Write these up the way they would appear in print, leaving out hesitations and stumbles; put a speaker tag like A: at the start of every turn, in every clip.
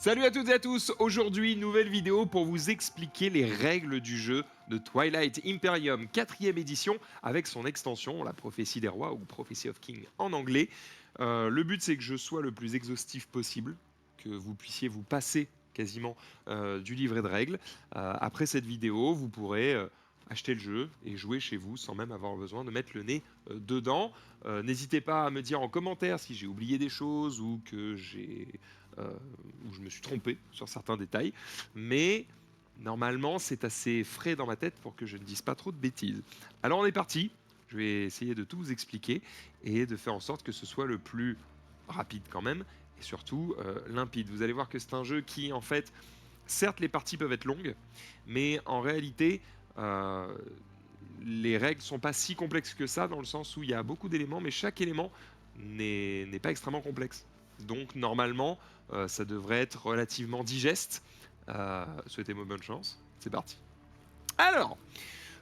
A: Salut à toutes et à tous, aujourd'hui nouvelle vidéo pour vous expliquer les règles du jeu de Twilight Imperium 4ème édition avec son extension, la Prophétie des Rois ou Prophecy of King en anglais. Le but c'est que je sois le plus exhaustif possible, que vous puissiez vous passer quasiment du livret de règles. Après cette vidéo, vous pourrez acheter le jeu et jouer chez vous sans même avoir besoin de mettre le nez dedans. N'hésitez pas à me dire en commentaire si j'ai oublié des choses ou que euh, où je me suis trompé sur certains détails. Mais normalement, c'est assez frais dans ma tête pour que je ne dise pas trop de bêtises. Alors on est parti. Je vais essayer de tout vous expliquer et de faire en sorte que ce soit le plus rapide quand même et surtout limpide. Vous allez voir que c'est un jeu qui, en fait, certes les parties peuvent être longues, mais en réalité, euh, les règles sont pas si complexes que ça, dans le sens où il y a beaucoup d'éléments, mais chaque élément n'est pas extrêmement complexe. Donc normalement, ça devrait être relativement digeste. Souhaitez-moi bonne chance. C'est parti. Alors,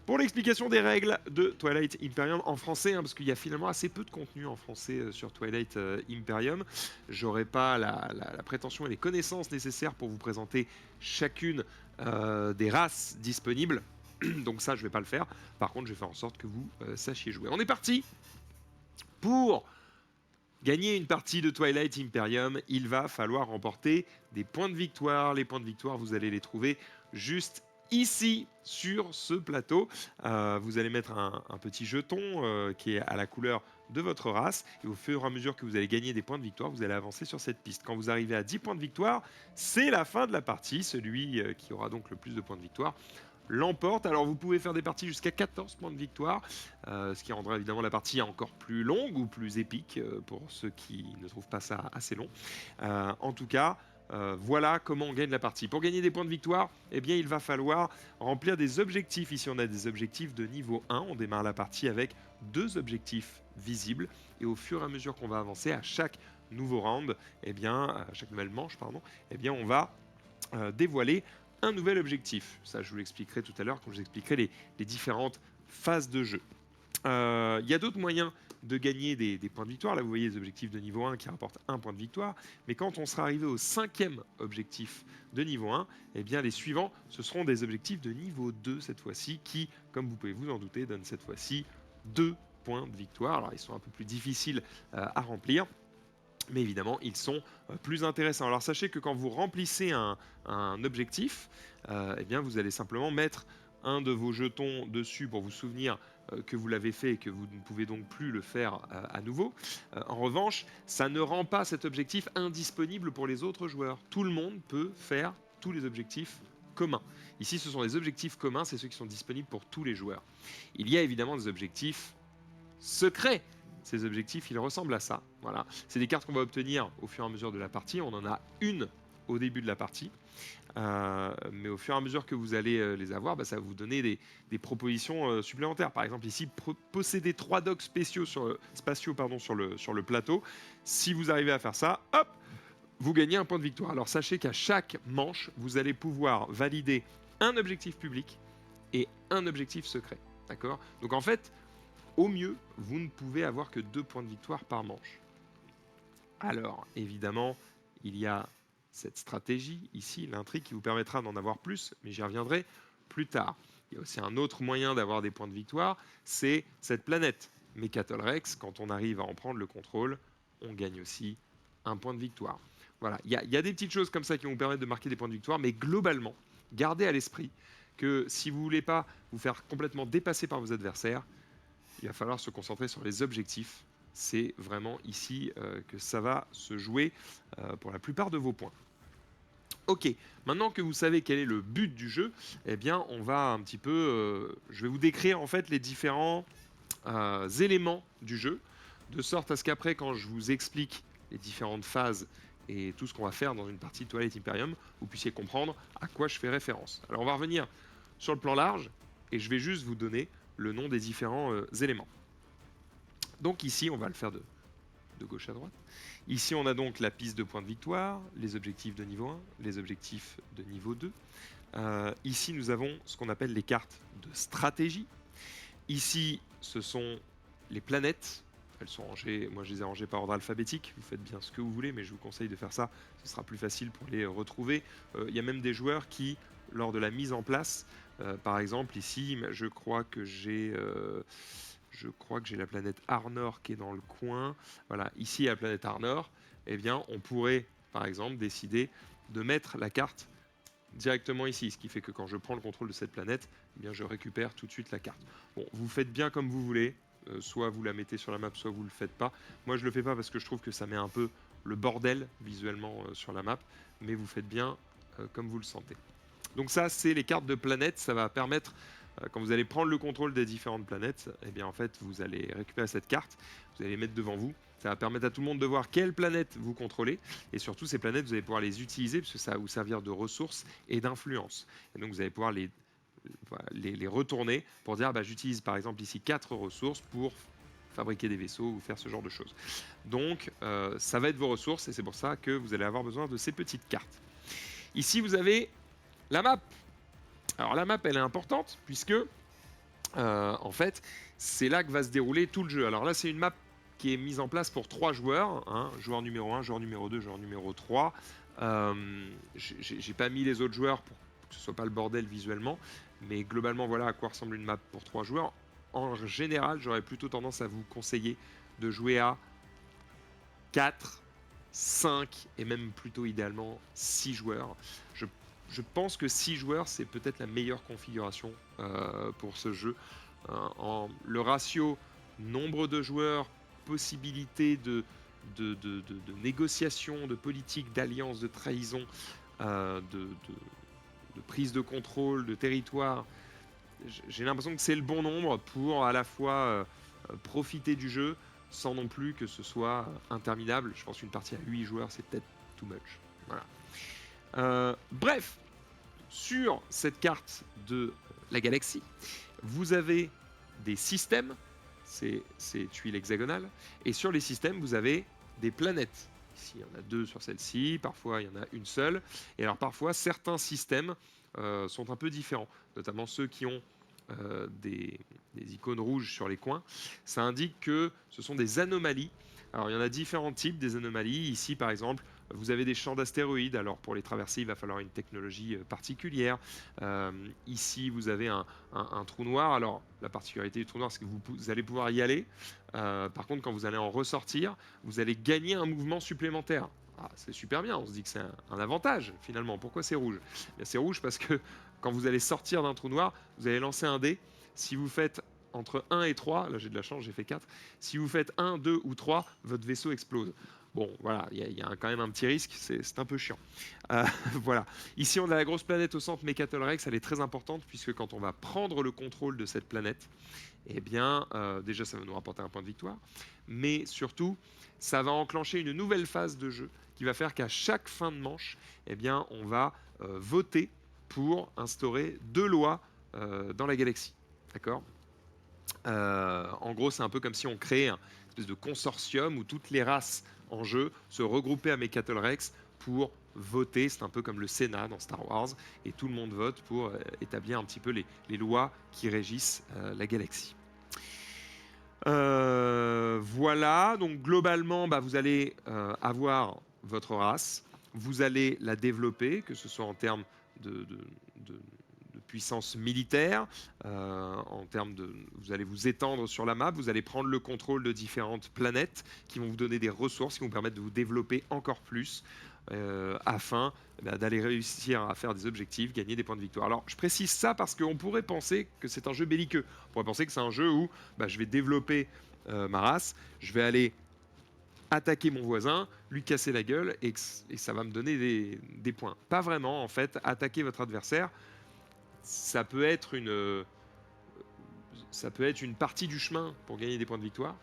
A: pour l'explication des règles de Twilight Imperium en français, parce qu'il y a finalement assez peu de contenu en français sur Twilight Imperium, j'aurais pas la prétention et les connaissances nécessaires pour vous présenter chacune des races disponibles. Donc ça, je vais pas le faire. Par contre, je vais faire en sorte que vous sachiez jouer. On est parti pour gagner une partie de Twilight Imperium. Il va falloir remporter des points de victoire. Les points de victoire, vous allez les trouver juste ici sur ce plateau. Vous allez mettre un petit jeton qui est à la couleur de votre race, et au fur et à mesure que vous allez gagner des points de victoire, vous allez avancer sur cette piste. Quand vous arrivez à 10 points de victoire, c'est la fin de la partie. Celui qui aura donc le plus de points de victoire l'emporte. Alors vous pouvez faire des parties jusqu'à 14 points de victoire, ce qui rendra évidemment la partie encore plus longue ou plus épique pour ceux qui ne trouvent pas ça assez long. En tout cas, voilà comment on gagne la partie. Pour gagner des points de victoire, eh bien, il va falloir remplir des objectifs. Ici, on a des objectifs de niveau 1. On démarre la partie avec 2 objectifs visibles. Et au fur et à mesure qu'on va avancer à chaque nouveau round, eh bien, à chaque nouvelle manche, pardon, eh bien, on va dévoiler un nouvel objectif. Ça, je vous l'expliquerai tout à l'heure quand je vous expliquerai les différentes phases de jeu. Il y a d'autres moyens de gagner des points de victoire. Là, vous voyez les objectifs de niveau 1 qui rapportent 1 point de victoire. Mais quand on sera arrivé au 5e objectif de niveau 1, eh bien, les suivants, ce seront des objectifs de niveau 2 cette fois-ci, qui, comme vous pouvez vous en douter, donnent cette fois-ci 2 points de victoire. Alors, ils sont un peu plus difficiles à remplir, mais évidemment, ils sont plus intéressants. Alors sachez que quand vous remplissez un objectif, eh bien, vous allez simplement mettre un de vos jetons dessus pour vous souvenir que vous l'avez fait et que vous ne pouvez donc plus le faire à nouveau. En revanche, ça ne rend pas cet objectif indisponible pour les autres joueurs. Tout le monde peut faire tous les objectifs communs. Ici, ce sont les objectifs communs, c'est ceux qui sont disponibles pour tous les joueurs. Il y a évidemment des objectifs secrets. Ces objectifs, ils ressemblent à ça. Voilà. C'est des cartes qu'on va obtenir au fur et à mesure de la partie. On en a une au début de la partie. Mais au fur et à mesure que vous allez les avoir, ça va vous donner des propositions supplémentaires. Par exemple, ici, posséder 3 docks spatiaux sur le plateau. Si vous arrivez à faire ça, hop, vous gagnez un point de victoire. Alors sachez qu'à chaque manche, vous allez pouvoir valider un objectif public et un objectif secret. D'accord ? Donc en fait, au mieux, vous ne pouvez avoir que 2 points de victoire par manche. Alors, évidemment, il y a cette stratégie ici, l'intrigue, qui vous permettra d'en avoir plus, mais j'y reviendrai plus tard. Il y a aussi un autre moyen d'avoir des points de victoire, c'est cette planète. Mecatol Rex, quand on arrive à en prendre le contrôle, on gagne aussi un point de victoire. Voilà, il y a des petites choses comme ça qui vont vous permettre de marquer des points de victoire, mais globalement, gardez à l'esprit que si vous ne voulez pas vous faire complètement dépasser par vos adversaires, il va falloir se concentrer sur les objectifs. C'est vraiment ici que ça va se jouer pour la plupart de vos points. Ok, maintenant que vous savez quel est le but du jeu, eh bien, on va un petit peu... je vais vous décrire en fait les différents éléments du jeu, de sorte à ce qu'après, quand je vous explique les différentes phases et tout ce qu'on va faire dans une partie de Twilight Imperium, vous puissiez comprendre à quoi je fais référence. Alors on va revenir sur le plan large, et je vais juste vous donner le nom des différents éléments. Donc ici, on va le faire de gauche à droite. Ici, on a donc la piste de points de victoire, les objectifs de niveau 1, les objectifs de niveau 2. Ici, nous avons ce qu'on appelle les cartes de stratégie. Ici, ce sont les planètes Elles sont rangées, moi je les ai rangées par ordre alphabétique, vous faites bien ce que vous voulez, mais je vous conseille de faire ça, ce sera plus facile pour les retrouver. Il y a même des joueurs qui, lors de la mise en place, par exemple ici, je crois que j'ai la planète Arnor qui est dans le coin. Voilà, ici à la planète Arnor, eh bien on pourrait par exemple décider de mettre la carte directement ici, ce qui fait que quand je prends le contrôle de cette planète, eh bien je récupère tout de suite la carte. Bon, vous faites bien comme vous voulez, soit vous la mettez sur la map, soit vous le faites pas. Moi je le fais pas parce que je trouve que ça met un peu le bordel visuellement sur la map, mais vous faites bien comme vous le sentez. Donc ça, c'est les cartes de planètes, ça va permettre, quand vous allez prendre le contrôle des différentes planètes, eh bien en fait, vous allez récupérer cette carte, vous allez les mettre devant vous, ça va permettre à tout le monde de voir quelle planète vous contrôlez, et surtout ces planètes, vous allez pouvoir les utiliser, parce que ça va vous servir de ressources et d'influence. Et donc vous allez pouvoir les retourner pour dire, bah, j'utilise par exemple ici 4 ressources pour fabriquer des vaisseaux ou faire ce genre de choses. Donc ça va être vos ressources, et c'est pour ça que vous allez avoir besoin de ces petites cartes. Ici, vous avez la map. Alors la map, elle est importante puisque, en fait, c'est là que va se dérouler tout le jeu. Alors là, c'est une map qui est mise en place pour 3 joueurs. Hein, joueur numéro 1, joueur numéro 2, joueur numéro 3. J'ai pas mis les autres joueurs pour que ce soit pas le bordel visuellement. Mais globalement, voilà à quoi ressemble une map pour 3 joueurs. En général, j'aurais plutôt tendance à vous conseiller de jouer à 4, 5 et même plutôt idéalement 6 joueurs. Je pense que 6 joueurs, c'est peut-être la meilleure configuration pour ce jeu. Le ratio nombre de joueurs, possibilité de négociation, de politique, d'alliance, de trahison, de prise de contrôle, de territoire, j'ai l'impression que c'est le bon nombre pour à la fois profiter du jeu sans non plus que ce soit interminable. Je pense qu'une partie à 8 joueurs, c'est peut-être too much. Voilà. Bref, sur cette carte de la galaxie, vous avez des systèmes, ces tuiles hexagonales, et sur les systèmes, vous avez des planètes. Ici, il y en a 2 sur celle-ci, parfois il y en a une seule, et alors parfois certains systèmes sont un peu différents, notamment ceux qui ont des icônes rouges sur les coins. Ça indique que ce sont des anomalies. Alors il y en a différents types des anomalies. Ici par exemple, vous avez des champs d'astéroïdes. Alors pour les traverser, il va falloir une technologie particulière. Ici vous avez un trou noir. Alors la particularité du trou noir, c'est que vous allez pouvoir y aller. Par contre, quand vous allez en ressortir, vous allez gagner un mouvement supplémentaire. Ah, c'est super bien, on se dit que c'est un avantage finalement. Pourquoi c'est rouge? C'est rouge parce que quand vous allez sortir d'un trou noir, vous allez lancer un dé. Si vous faites entre 1 et 3, là j'ai de la chance, j'ai fait 4. Si vous faites 1, 2 ou 3, votre vaisseau explose. Bon, voilà, il y a quand même un petit risque, c'est un peu chiant. Voilà. Ici, on a la grosse planète au centre, Mecatol Rex, elle est très importante puisque quand on va prendre le contrôle de cette planète, eh bien, déjà, ça va nous rapporter un point de victoire, mais surtout, ça va enclencher une nouvelle phase de jeu qui va faire qu'à chaque fin de manche, eh bien, on va voter pour instaurer 2 lois dans la galaxie. D'accord? En gros, c'est un peu comme si on créait un espèce de consortium où toutes les races en jeu se regroupaient à Mecatol Rex pour voter. C'est un peu comme le Sénat dans Star Wars, et tout le monde vote pour établir un petit peu les lois qui régissent la galaxie. Voilà, donc globalement, bah, vous allez avoir votre race, vous allez la développer, que ce soit en termes de puissance militaire, en termes de, vous allez vous étendre sur la map, vous allez prendre le contrôle de différentes planètes qui vont vous donner des ressources qui vont vous permettre de vous développer encore plus afin d'aller réussir à faire des objectifs, gagner des points de victoire. Alors je précise ça parce qu'on pourrait penser que c'est un jeu belliqueux, on pourrait penser que c'est un jeu où je vais développer ma race, je vais aller attaquer mon voisin, lui casser la gueule et ça va me donner des points. Pas vraiment en fait, attaquer votre adversaire, ça peut être une partie du chemin pour gagner des points de victoire,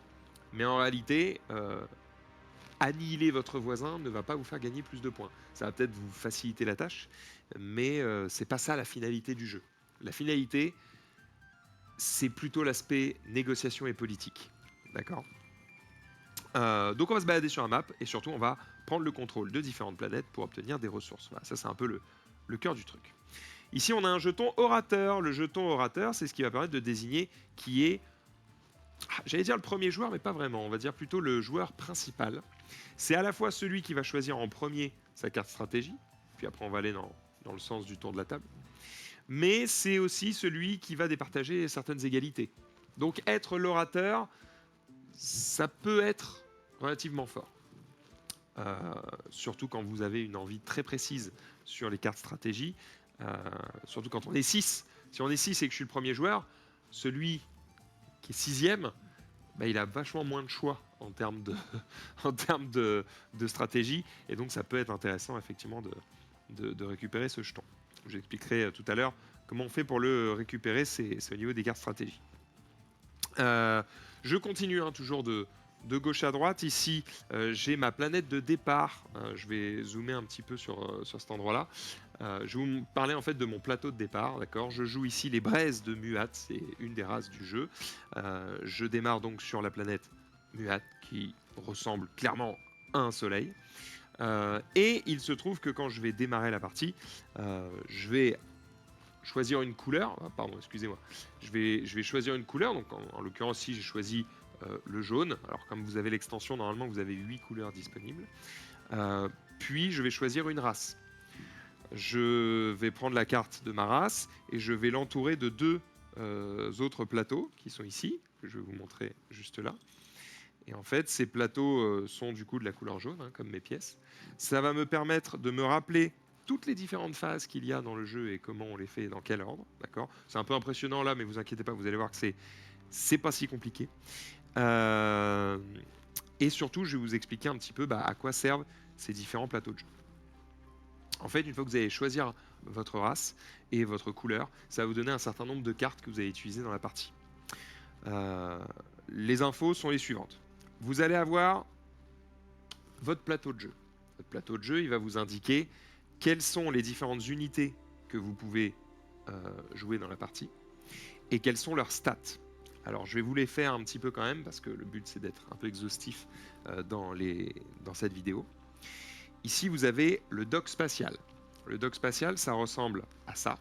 A: mais en réalité, annihiler votre voisin ne va pas vous faire gagner plus de points. Ça va peut-être vous faciliter la tâche, mais c'est pas ça la finalité du jeu. La finalité, c'est plutôt l'aspect négociation et politique. D'accord ? Donc on va se balader sur la map et surtout on va prendre le contrôle de différentes planètes pour obtenir des ressources. Voilà, ça c'est un peu le cœur du truc. Ici, on a un jeton orateur. Le jeton orateur, c'est ce qui va permettre de désigner qui est J'allais dire le premier joueur, mais pas vraiment. On va dire plutôt le joueur principal. C'est à la fois celui qui va choisir en premier sa carte stratégie, puis après on va aller dans le sens du tour de la table, mais c'est aussi celui qui va départager certaines égalités. Donc être l'orateur, ça peut être relativement fort. Surtout quand vous avez une envie très précise sur les cartes stratégie, surtout quand on est 6. Si on est 6 et que je suis le premier joueur, celui qui est sixième, bah, il a vachement moins de choix en termes en termes de stratégie, et donc ça peut être intéressant effectivement de récupérer ce jeton. Je vous expliquerai tout à l'heure comment on fait pour le récupérer, c'est au niveau des cartes stratégie. Je continue toujours de gauche à droite. Ici, j'ai ma planète de départ. Je vais zoomer un petit peu sur cet endroit-là. Je vais vous parler en fait de mon plateau de départ. D'accord. Je joue ici les braises de Muat, c'est une des races du jeu. Je démarre donc sur la planète Muat, qui ressemble clairement à un soleil. Et il se trouve que quand je vais démarrer la partie, je vais choisir une couleur. Ah, pardon, excusez-moi. Je vais choisir une couleur. Donc en l'occurrence, ici, j'ai choisi le jaune. Alors comme vous avez l'extension, normalement, vous avez 8 couleurs disponibles. Puis je vais choisir une race. Je vais prendre la carte de ma race et je vais l'entourer de deux autres plateaux qui sont ici, que je vais vous montrer juste là. Et en fait, ces plateaux sont du coup de la couleur jaune, comme mes pièces. Ça va me permettre de me rappeler toutes les différentes phases qu'il y a dans le jeu et comment on les fait et dans quel ordre. D'accord. C'est un peu impressionnant là, mais vous inquiétez pas, vous allez voir que c'est pas si compliqué. Et surtout, je vais vous expliquer un petit peu à quoi servent ces différents plateaux de jeu. En fait, une fois que vous allez choisir votre race et votre couleur, ça va vous donner un certain nombre de cartes que vous allez utiliser dans la partie. Les infos sont les suivantes. Vous allez avoir votre plateau de jeu. Votre plateau de jeu, il va vous indiquer quelles sont les différentes unités que vous pouvez jouer dans la partie et quelles sont leurs stats. Alors, je vais vous les faire un petit peu quand même parce que le but c'est d'être un peu exhaustif dans cette vidéo. Ici, vous avez le dock spatial. Le dock spatial, ça ressemble à ça.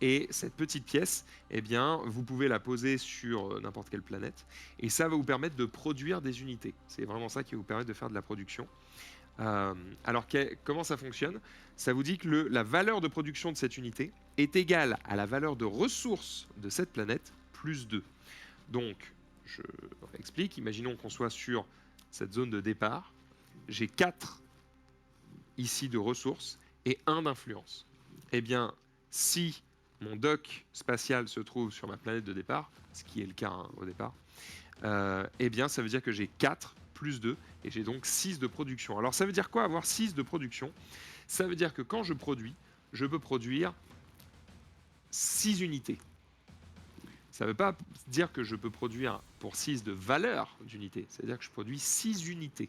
A: Et cette petite pièce, eh bien, vous pouvez la poser sur n'importe quelle planète. Et ça va vous permettre de produire des unités. C'est vraiment ça qui va vous permettre de faire de la production. Alors, comment ça fonctionne? Ça vous dit que la valeur de production de cette unité est égale à la valeur de ressources de cette planète plus 2. Donc, je explique. Imaginons qu'on soit sur cette zone de départ. J'ai 4 ici de ressources et 1 d'influence. Eh bien, si mon dock spatial se trouve sur ma planète de départ, ce qui est le cas au départ, eh bien, ça veut dire que j'ai 4 plus 2, et j'ai donc 6 de production. Alors, ça veut dire quoi avoir 6 de production? Ça veut dire que quand je produis, je peux produire 6 unités. Ça ne veut pas dire que je peux produire pour 6 de valeur d'unité, c'est-à-dire que je produis 6 unités.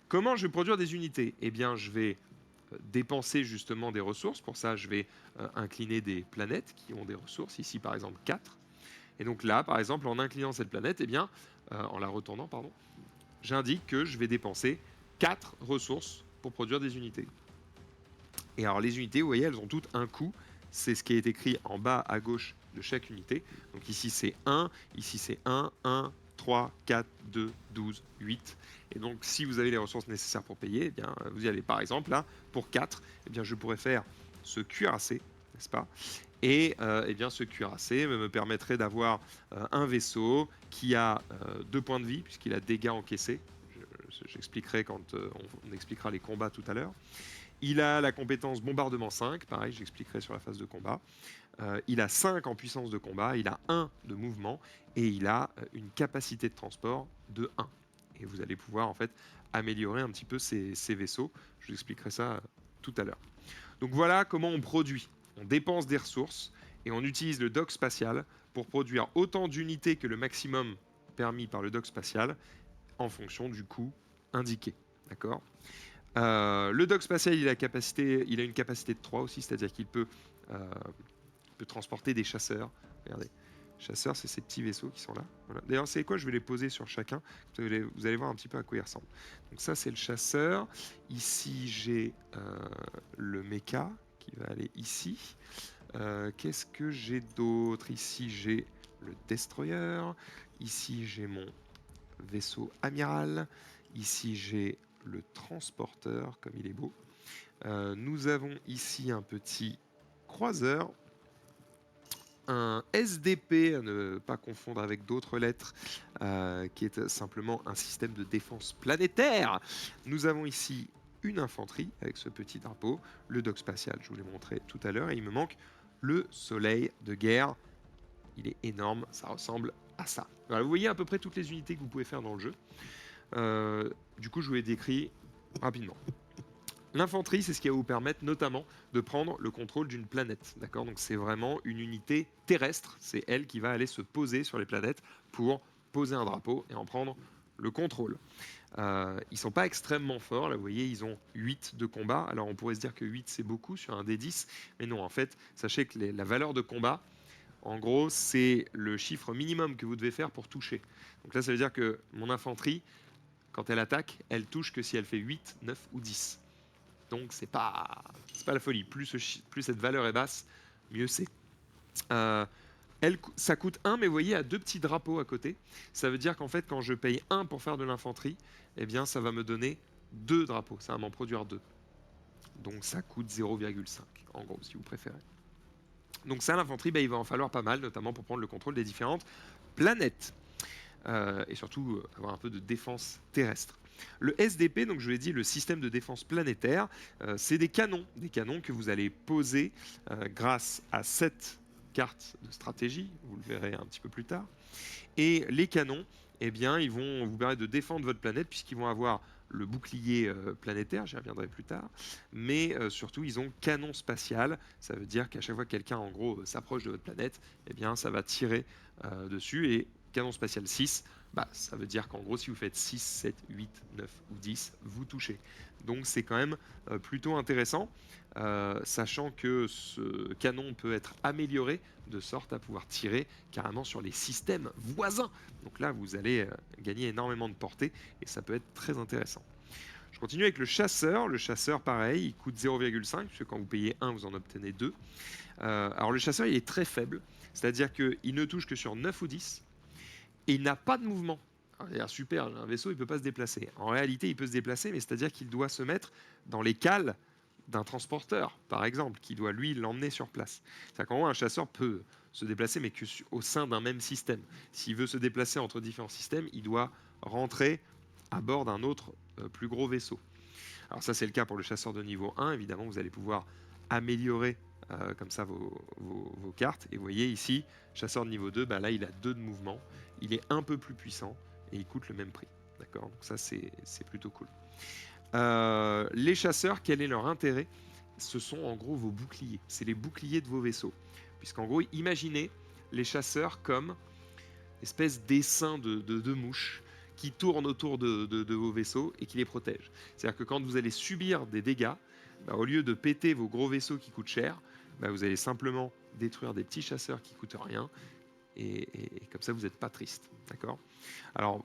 A: Comment je vais produire des unités? Eh bien, je vais dépenser justement des ressources. Pour ça, je vais incliner des planètes qui ont des ressources. Ici, par exemple, 4. Et donc là, par exemple, en inclinant cette planète, eh bien, en la retournant, pardon, j'indique que je vais dépenser 4 ressources pour produire des unités. Et alors, les unités, vous voyez, elles ont toutes un coût. C'est ce qui est écrit en bas à gauche de chaque unité. Donc ici, c'est 1. Ici, c'est 1, 1, 3, 4, 2, 12, 8. Et donc, si vous avez les ressources nécessaires pour payer, eh bien, vous y allez. Par exemple, là, pour 4, eh bien, je pourrais faire ce cuirassé, n'est-ce pas? Et eh bien, ce cuirassé me permettrait d'avoir un vaisseau qui a 2 points de vie, puisqu'il a dégâts encaissés. J'expliquerai quand on expliquera les combats tout à l'heure. Il a la compétence bombardement 5, pareil, j'expliquerai sur la phase de combat. Il a 5 en puissance de combat, il a 1 de mouvement, et il a une capacité de transport de 1. Et vous allez pouvoir en fait améliorer un petit peu ces vaisseaux. Je vous expliquerai ça tout à l'heure. Donc voilà comment on produit. On dépense des ressources et on utilise le dock spatial pour produire autant d'unités que le maximum permis par le dock spatial en fonction du coût indiqué. D'accord? Le dock spatial, il a une capacité de 3 aussi, c'est-à-dire qu'il peut transporter des chasseurs. Regardez, chasseurs, c'est ces petits vaisseaux qui sont là. Voilà. D'ailleurs, c'est quoi? Je vais les poser sur chacun. Vous allez voir un petit peu à quoi ils ressemblent. Donc ça, c'est le chasseur. Ici, j'ai le mecha qui va aller ici. Qu'est-ce que j'ai d'autre? Ici, j'ai le destroyer. Ici, j'ai mon vaisseau amiral. Ici, j'ai le transporteur, comme il est beau. Nous avons ici un petit croiseur. Un SDP, à ne pas confondre avec d'autres lettres, qui est simplement un système de défense planétaire. Nous avons ici une infanterie avec ce petit drapeau, le dock spatial, je vous l'ai montré tout à l'heure, et il me manque le soleil de guerre. Il est énorme, ça ressemble à ça. Voilà, vous voyez à peu près toutes les unités que vous pouvez faire dans le jeu. Du coup, je vous l'ai décrit rapidement. L'infanterie, c'est ce qui va vous permettre notamment de prendre le contrôle d'une planète. D'accord. Donc c'est vraiment une unité terrestre. C'est elle qui va aller se poser sur les planètes pour poser un drapeau et en prendre le contrôle. Ils ne sont pas extrêmement forts. Là, vous voyez, ils ont 8 de combat. Alors on pourrait se dire que 8, c'est beaucoup sur un D10. Mais non, en fait, sachez que la valeur de combat, en gros, c'est le chiffre minimum que vous devez faire pour toucher. Donc là, ça veut dire que mon infanterie, quand elle attaque, elle touche que si elle fait 8, 9 ou 10. Donc c'est pas la folie. Plus cette valeur est basse, mieux c'est. Ça coûte 1, mais vous voyez, à 2 petits drapeaux à côté. Ça veut dire qu'en fait, quand je paye 1 pour faire de l'infanterie, eh bien, ça va me donner 2 drapeaux. Ça va m'en produire 2. Donc ça coûte 0,5, en gros, si vous préférez. Donc ça, l'infanterie, il va en falloir pas mal, notamment pour prendre le contrôle des différentes planètes. Et surtout, avoir un peu de défense terrestre. Le SDP, donc je vous l'ai dit, le système de défense planétaire, c'est des canons que vous allez poser grâce à cette carte de stratégie, vous le verrez un petit peu plus tard. Et les canons, eh bien, ils vont vous permettre de défendre votre planète puisqu'ils vont avoir le bouclier planétaire, j'y reviendrai plus tard, mais surtout ils ont canon spatial, ça veut dire qu'à chaque fois que quelqu'un en gros s'approche de votre planète, eh bien ça va tirer dessus, et canon spatial 6, ça veut dire qu'en gros, si vous faites 6, 7, 8, 9 ou 10, vous touchez. Donc c'est quand même plutôt intéressant, sachant que ce canon peut être amélioré de sorte à pouvoir tirer carrément sur les systèmes voisins. Donc là, vous allez gagner énormément de portée et ça peut être très intéressant. Je continue avec le chasseur. Le chasseur, pareil, il coûte 0,5, puisque quand vous payez 1, vous en obtenez 2. Alors le chasseur, il est très faible, c'est-à-dire qu'il ne touche que sur 9 ou 10, et il n'a pas de mouvement. Alors, super, un vaisseau, il ne peut pas se déplacer. En réalité, il peut se déplacer, mais c'est-à-dire qu'il doit se mettre dans les cales d'un transporteur, par exemple, qui doit, lui, l'emmener sur place. C'est-à-dire qu'en gros, un chasseur peut se déplacer, mais au sein d'un même système. S'il veut se déplacer entre différents systèmes, il doit rentrer à bord d'un autre plus gros vaisseau. Alors ça, c'est le cas pour le chasseur de niveau 1. Évidemment, vous allez pouvoir améliorer comme ça vos cartes. Et vous voyez ici, chasseur de niveau 2, là, il a 2 de mouvement. Il est un peu plus puissant et il coûte le même prix. D'accord. Donc ça, c'est plutôt cool. Les chasseurs, quel est leur intérêt? Ce sont en gros vos boucliers. C'est les boucliers de vos vaisseaux. Puisqu'en gros, imaginez les chasseurs comme espèce d'essaim de mouches qui tournent autour de vos vaisseaux et qui les protègent. C'est-à-dire que quand vous allez subir des dégâts, au lieu de péter vos gros vaisseaux qui coûtent cher, vous allez simplement détruire des petits chasseurs qui coûtent rien, et comme ça vous n'êtes pas triste. D'accord. Alors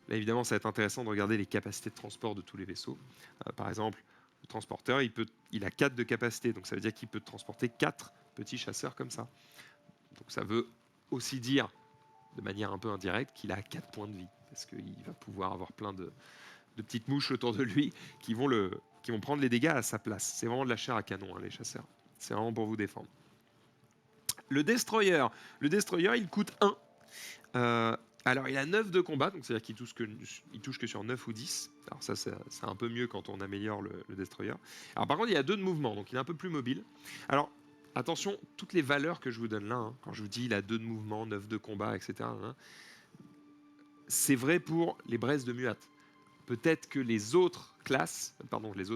A: là évidemment ça va être intéressant de regarder les capacités de transport de tous les vaisseaux. Par exemple, le transporteur il a 4 de capacité, donc ça veut dire qu'il peut transporter 4 petits chasseurs comme ça. Donc ça veut aussi dire de manière un peu indirecte qu'il a 4 points de vie, parce qu'il va pouvoir avoir plein de petites mouches autour de lui qui vont prendre les dégâts à sa place. C'est vraiment de la chair à canon, les chasseurs. C'est vraiment pour vous défendre. Le Destroyer, il coûte 1. Alors, il a 9 de combat, donc c'est-à-dire qu'il touche que sur 9 ou 10. Alors ça, c'est un peu mieux quand on améliore le Destroyer. Alors par contre, il a 2 de mouvement, donc il est un peu plus mobile. Alors, attention, toutes les valeurs que je vous donne là, quand je vous dis il a 2 de mouvement, 9 de combat, etc., c'est vrai pour les braises de Muat. Peut-être que les autres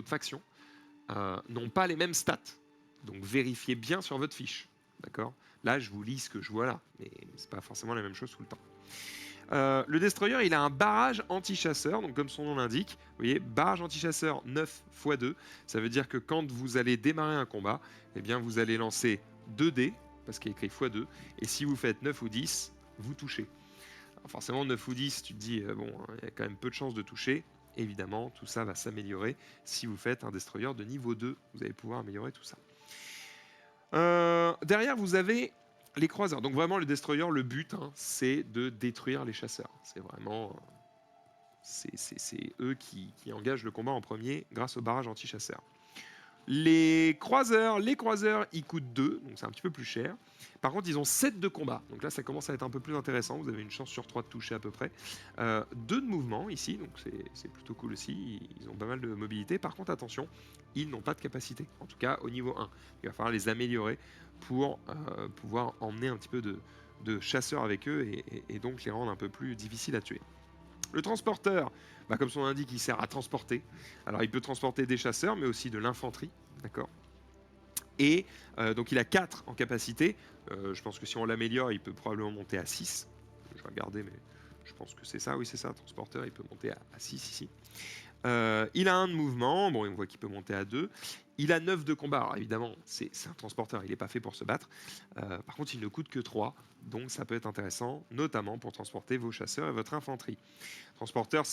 A: factions, n'ont pas les mêmes stats. Donc vérifiez bien sur votre fiche. D'accord. Là, je vous lis ce que je vois là, mais c'est pas forcément la même chose tout le temps. Le Destroyer, il a un barrage anti-chasseur, donc comme son nom l'indique, vous voyez, barrage anti-chasseur 9 x 2, ça veut dire que quand vous allez démarrer un combat, eh bien vous allez lancer 2 dés, parce qu'il y a écrit x 2, et si vous faites 9 ou 10, vous touchez. Alors forcément, 9 ou 10, tu te dis, il y a quand même peu de chances de toucher. Évidemment, tout ça va s'améliorer. Si vous faites un Destroyer de niveau 2, vous allez pouvoir améliorer tout ça. Derrière, vous avez Les croiseurs. Donc vraiment, le destroyer, le but, hein, c'est de détruire les chasseurs. C'est vraiment... c'est eux qui engagent le combat en premier grâce au barrage anti-chasseur. Les croiseurs, ils coûtent 2, donc c'est un petit peu plus cher. Par contre, ils ont 7 de combat, donc là ça commence à être un peu plus intéressant. Vous avez une chance sur 3 de toucher à peu près. 2 de mouvement ici, donc c'est plutôt cool aussi. Ils ont pas mal de mobilité. Par contre, attention, ils n'ont pas de capacité, en tout cas au niveau 1. Il va falloir les améliorer pour pouvoir emmener un petit peu de chasseurs avec eux et donc les rendre un peu plus difficiles à tuer. Le transporteur, bah comme son nom l'indique, il sert à transporter. Alors il peut transporter des chasseurs, mais aussi de l'infanterie, d'accord. Et donc il a 4 en capacité. Je pense que si on l'améliore, il peut probablement monter à 6. Je vais regarder, mais je pense que c'est ça. Oui, c'est ça, transporteur, il peut monter à 6 ici. Il a 1 de mouvement, bon, on voit qu'il peut monter à 2. Il a 9 de combat. Alors évidemment, c'est un transporteur, il n'est pas fait pour se battre. Par contre, il ne coûte que 3, donc ça peut être intéressant, notamment pour transporter vos chasseurs et votre infanterie. Transporteurs,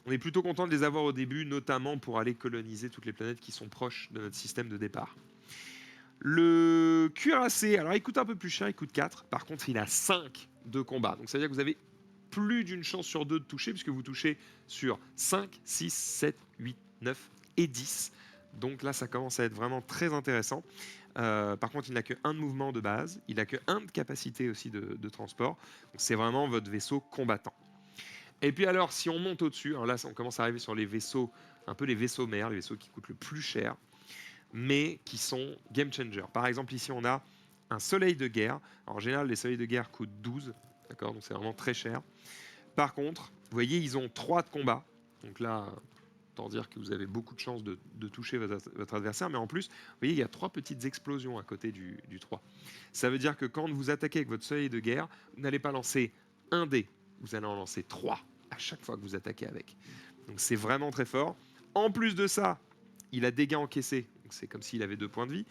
A: on est plutôt content de les avoir au début, notamment pour aller coloniser toutes les planètes qui sont proches de notre système de départ. Le cuirassé, alors il coûte un peu plus cher, il coûte 4. Par contre, il a 5 de combat. Donc ça veut dire que vous avez plus d'une chance sur 2 de toucher, puisque vous touchez sur 5, 6, 7, 8, 9 et 10. Donc là, ça commence à être vraiment très intéressant. Par contre, il n'a que 1 de mouvement de base. Il n'a que 1 de capacité aussi de transport. Donc c'est vraiment votre vaisseau combattant. Et puis alors, si on monte au-dessus, alors là, on commence à arriver sur les vaisseaux, un peu les vaisseaux mères, les vaisseaux qui coûtent le plus cher, mais qui sont game changer. Par exemple, ici, on a un soleil de guerre. Alors, en général, les soleils de guerre coûtent 12, d'accord, donc c'est vraiment très cher. Par contre, vous voyez, ils ont 3 de combat. Donc là, autant dire que vous avez beaucoup de chances de toucher votre adversaire. Mais en plus, vous voyez, il y a 3 petites explosions à côté du 3. Ça veut dire que quand vous attaquez avec votre soleil de guerre, vous n'allez pas lancer un dé, vous allez en lancer 3 à chaque fois que vous attaquez avec. Donc c'est vraiment très fort. En plus de ça, il a dégâts encaissés, donc c'est comme s'il avait 2 points de vie.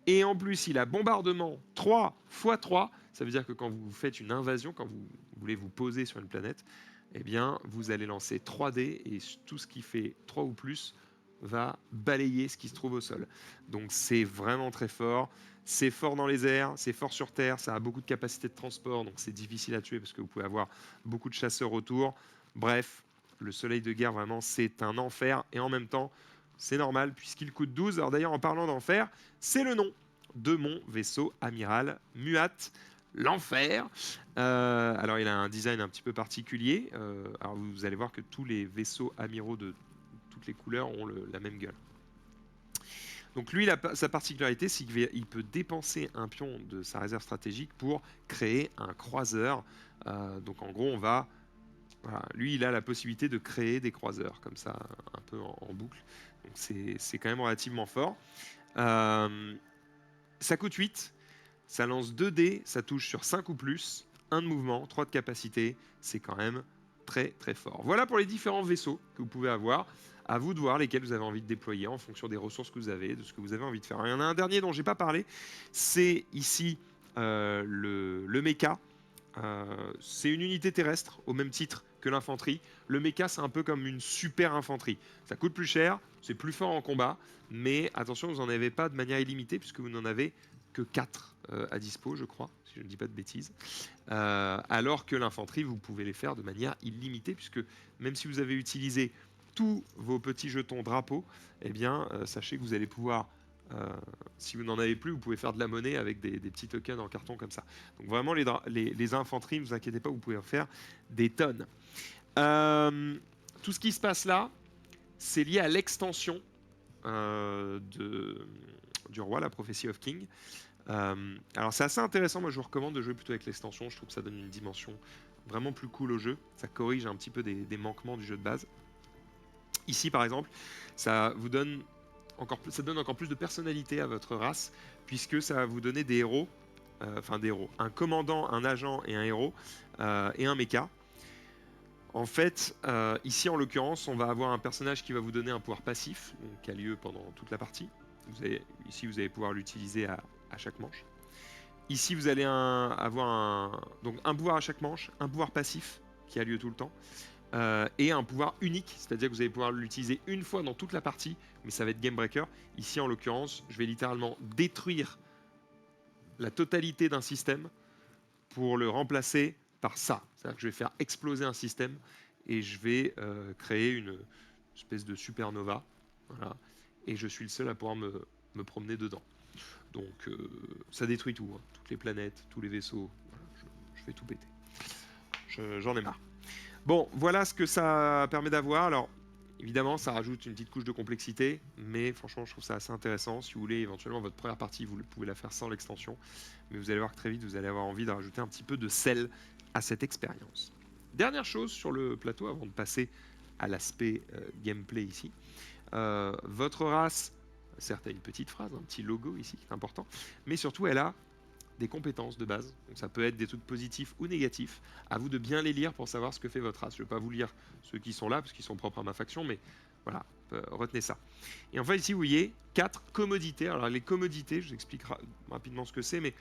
A: Et en plus, il a bombardement 3 x 3. Ça veut dire que quand vous faites une invasion, quand vous voulez vous poser sur une planète, eh bien, vous allez lancer 3 dés et tout ce qui fait 3 ou plus va balayer ce qui se trouve au sol. Donc c'est vraiment très fort. C'est fort dans les airs, c'est fort sur terre, ça a beaucoup de capacité de transport, donc c'est difficile à tuer parce que vous pouvez avoir beaucoup de chasseurs autour. Bref, le soleil de guerre, vraiment, c'est un enfer. Et en même temps, c'est normal puisqu'il coûte 12. Alors d'ailleurs, en parlant d'enfer, c'est le nom de mon vaisseau amiral Muat, l'enfer. Alors il a un design un petit peu particulier. Alors vous allez voir que tous les vaisseaux amiraux de toutes les couleurs ont la même gueule. Donc lui, sa particularité, c'est qu'il peut dépenser un pion de sa réserve stratégique pour créer un croiseur. Donc en gros, voilà, lui, il a la possibilité de créer des croiseurs, comme ça, un peu en boucle. Donc c'est quand même relativement fort. Ça coûte 8, ça lance 2 dés, ça touche sur 5 ou plus, 1 de mouvement, 3 de capacité, c'est quand même très très fort. Voilà pour les différents vaisseaux que vous pouvez avoir. À vous de voir lesquels vous avez envie de déployer en fonction des ressources que vous avez, de ce que vous avez envie de faire. Il y en a un dernier dont j'ai pas parlé, c'est ici le mecha. C'est une unité terrestre au même titre que l'infanterie. Le mecha, c'est un peu comme une super infanterie. Ça coûte plus cher, c'est plus fort en combat, mais attention, vous n'en avez pas de manière illimitée puisque vous n'en avez que 4 à dispo, je crois, si je ne dis pas de bêtises. Alors que l'infanterie, vous pouvez les faire de manière illimitée puisque même si vous avez utilisé tous vos petits jetons drapeaux, eh bien, sachez que vous allez pouvoir si vous n'en avez plus, vous pouvez faire de la monnaie avec des petits tokens en carton comme ça. Donc vraiment, les infanteries, ne vous inquiétez pas, vous pouvez en faire des tonnes. Tout ce qui se passe là, c'est lié à l'extension du roi, la Prophecy of King. Alors c'est assez intéressant, moi je vous recommande de jouer plutôt avec l'extension, je trouve que ça donne une dimension vraiment plus cool au jeu, ça corrige un petit peu des manquements du jeu de base. Ici par exemple, ça vous donne ça donne encore plus de personnalité à votre race, puisque ça va vous donner des héros, des héros, un commandant, un agent et un héros, et un mecha. En fait, ici en l'occurrence, on va avoir un personnage qui va vous donner un pouvoir passif, donc, qui a lieu pendant toute la partie. Ici, vous allez pouvoir l'utiliser à chaque manche. Ici, vous allez avoir donc un pouvoir à chaque manche, un pouvoir passif qui a lieu tout le temps, et un pouvoir unique, c'est-à-dire que vous allez pouvoir l'utiliser une fois dans toute la partie, mais ça va être game breaker. Ici, en l'occurrence, je vais littéralement détruire la totalité d'un système pour le remplacer par ça. C'est-à-dire que je vais faire exploser un système et je vais créer une espèce de supernova. Voilà. Et je suis le seul à pouvoir me promener dedans. Donc ça détruit tout, hein. Toutes les planètes, tous les vaisseaux. Voilà, je fais tout péter. J'en ai marre. Bon, voilà ce que ça permet d'avoir. Alors, évidemment, ça rajoute une petite couche de complexité, mais franchement, je trouve ça assez intéressant. Si vous voulez, éventuellement, votre première partie, vous pouvez la faire sans l'extension, mais vous allez voir que très vite, vous allez avoir envie de rajouter un petit peu de sel à cette expérience. Dernière chose sur le plateau, avant de passer à l'aspect gameplay ici. Votre race, certes, a une petite phrase, un petit logo ici, qui est important, mais surtout, elle a des compétences de base. Donc ça peut être des trucs positifs ou négatifs. À vous de bien les lire pour savoir ce que fait votre race. Je ne vais pas vous lire ceux qui sont là, parce qu'ils sont propres à ma faction, mais voilà, retenez ça. Et enfin ici, vous voyez 4 commodités. Alors les commodités, je vous explique rapidement ce que c'est, mais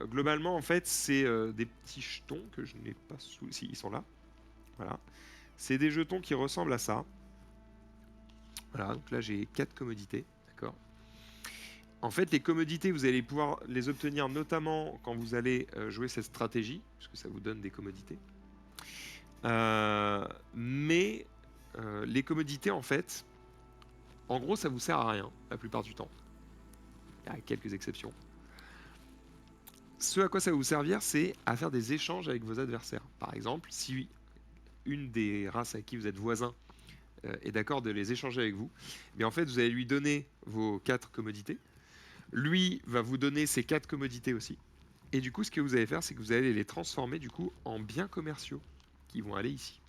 A: globalement, en fait, c'est des petits jetons que je n'ai pas sous... Si, ils sont là. Voilà. C'est des jetons qui ressemblent à ça. Voilà, donc là j'ai 4 commodités, d'accord. En fait, les commodités, vous allez pouvoir les obtenir notamment quand vous allez jouer cette stratégie, puisque ça vous donne des commodités. Mais les commodités, en fait, en gros, ça vous sert à rien la plupart du temps. Il y a quelques exceptions. Ce à quoi ça va vous servir, c'est à faire des échanges avec vos adversaires. Par exemple, si une des races avec qui vous êtes voisin est d'accord de les échanger avec vous, mais en fait, vous allez lui donner vos 4 commodités. Lui va vous donner ces 4 commodités aussi. Et du coup, ce que vous allez faire, c'est que vous allez les transformer du coup en biens commerciaux qui vont aller ici.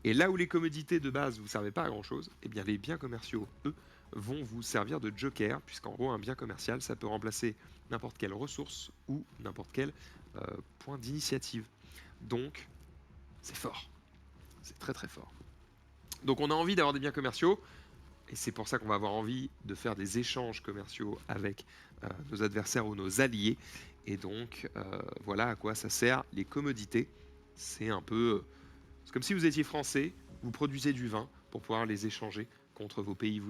A: Et là où les commodités de base ne vous servaient pas à grand chose, eh bien les biens commerciaux, eux, vont vous servir de joker, puisqu'en gros, un bien commercial, ça peut remplacer n'importe quelle ressource ou n'importe quel point d'initiative. Donc, c'est fort. C'est très très fort. Donc on a envie d'avoir des biens commerciaux, et c'est pour ça qu'on va avoir envie de faire des échanges commerciaux avec nos adversaires ou nos alliés. Et donc, voilà à quoi ça sert les commodités. C'est un peu... c'est comme si vous étiez français, vous produisez du vin pour pouvoir les échanger contre vos pays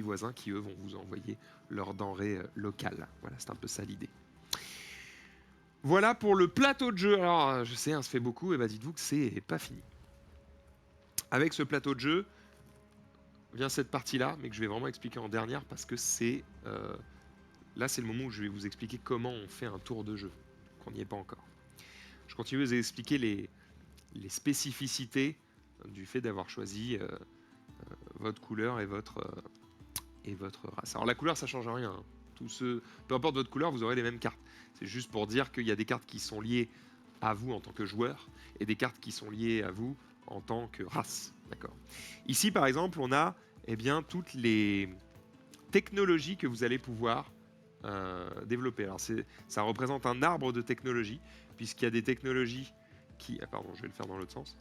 A: voisins qui, eux, vont vous envoyer leurs denrées locales. Voilà, c'est un peu ça l'idée. Voilà pour le plateau de jeu. Alors, je sais, hein, ça fait beaucoup, et bah dites-vous que c'est pas fini. Avec ce plateau de jeu, vient cette partie-là, mais que je vais vraiment expliquer en dernière parce que c'est... là, c'est le moment où je vais vous expliquer comment on fait un tour de jeu, qu'on n'y est pas encore. Je continue à vous expliquer les spécificités du fait d'avoir choisi votre couleur et votre race. Alors la couleur, ça change rien. Hein. Peu importe votre couleur, vous aurez les mêmes cartes. C'est juste pour dire qu'il y a des cartes qui sont liées à vous en tant que joueur et des cartes qui sont liées à vous en tant que race. D'accord. Ici, par exemple, on a toutes les technologies que vous allez pouvoir développer. Alors ça représente un arbre de technologies, puisqu'il y a des technologies qui... Ah pardon, je vais le faire dans l'autre sens.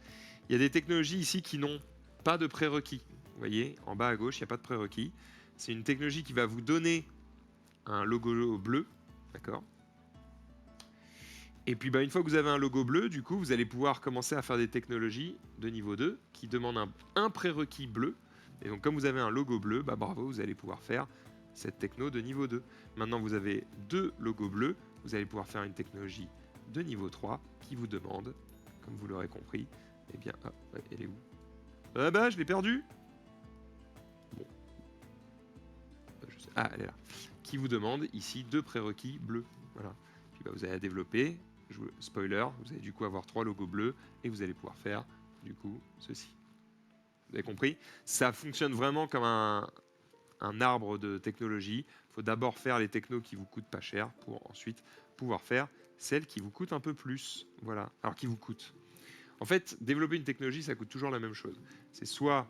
A: Il y a des technologies ici qui n'ont pas de prérequis. Vous voyez, en bas à gauche, il n'y a pas de prérequis. C'est une technologie qui va vous donner un logo bleu, d'accord. Et puis une fois que vous avez un logo bleu, du coup, vous allez pouvoir commencer à faire des technologies de niveau 2 qui demandent un prérequis bleu. Et donc, comme vous avez un logo bleu, bravo, vous allez pouvoir faire cette techno de niveau 2. Maintenant, vous avez 2 logos bleus, vous allez pouvoir faire une technologie de niveau 3 qui vous demande, comme vous l'aurez compris, elle est où? Je l'ai perdue. Bon. Elle est là. Qui vous demande ici 2 prérequis bleus. Voilà. Puis vous allez développer. Spoiler, vous allez du coup avoir 3 logos bleus et vous allez pouvoir faire du coup ceci. Vous avez compris? Ça fonctionne vraiment comme un arbre de technologie. Il faut d'abord faire les technos qui vous coûtent pas cher pour ensuite pouvoir faire celles qui vous coûtent un peu plus. Voilà. Alors qui vous coûtent. En fait, développer une technologie, ça coûte toujours la même chose. C'est soit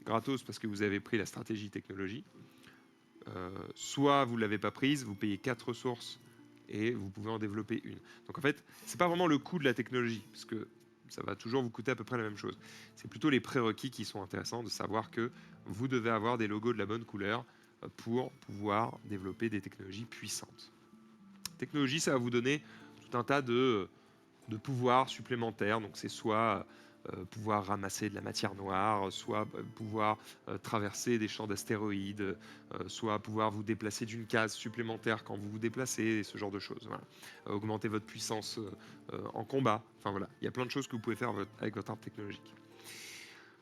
A: gratos parce que vous avez pris la stratégie technologie, soit vous ne l'avez pas prise, vous payez 4 ressources et vous pouvez en développer une. Donc en fait, c'est pas vraiment le coût de la technologie, parce que ça va toujours vous coûter à peu près la même chose. C'est plutôt les prérequis qui sont intéressants, de savoir que vous devez avoir des logos de la bonne couleur pour pouvoir développer des technologies puissantes. Technologie, ça va vous donner tout un tas de pouvoirs supplémentaires. Donc c'est soit pouvoir ramasser de la matière noire, soit pouvoir traverser des champs d'astéroïdes, soit pouvoir vous déplacer d'une case supplémentaire quand vous vous déplacez, ce genre de choses. Voilà. Augmenter votre puissance en combat. Enfin voilà, il y a plein de choses que vous pouvez faire avec votre arbre technologique.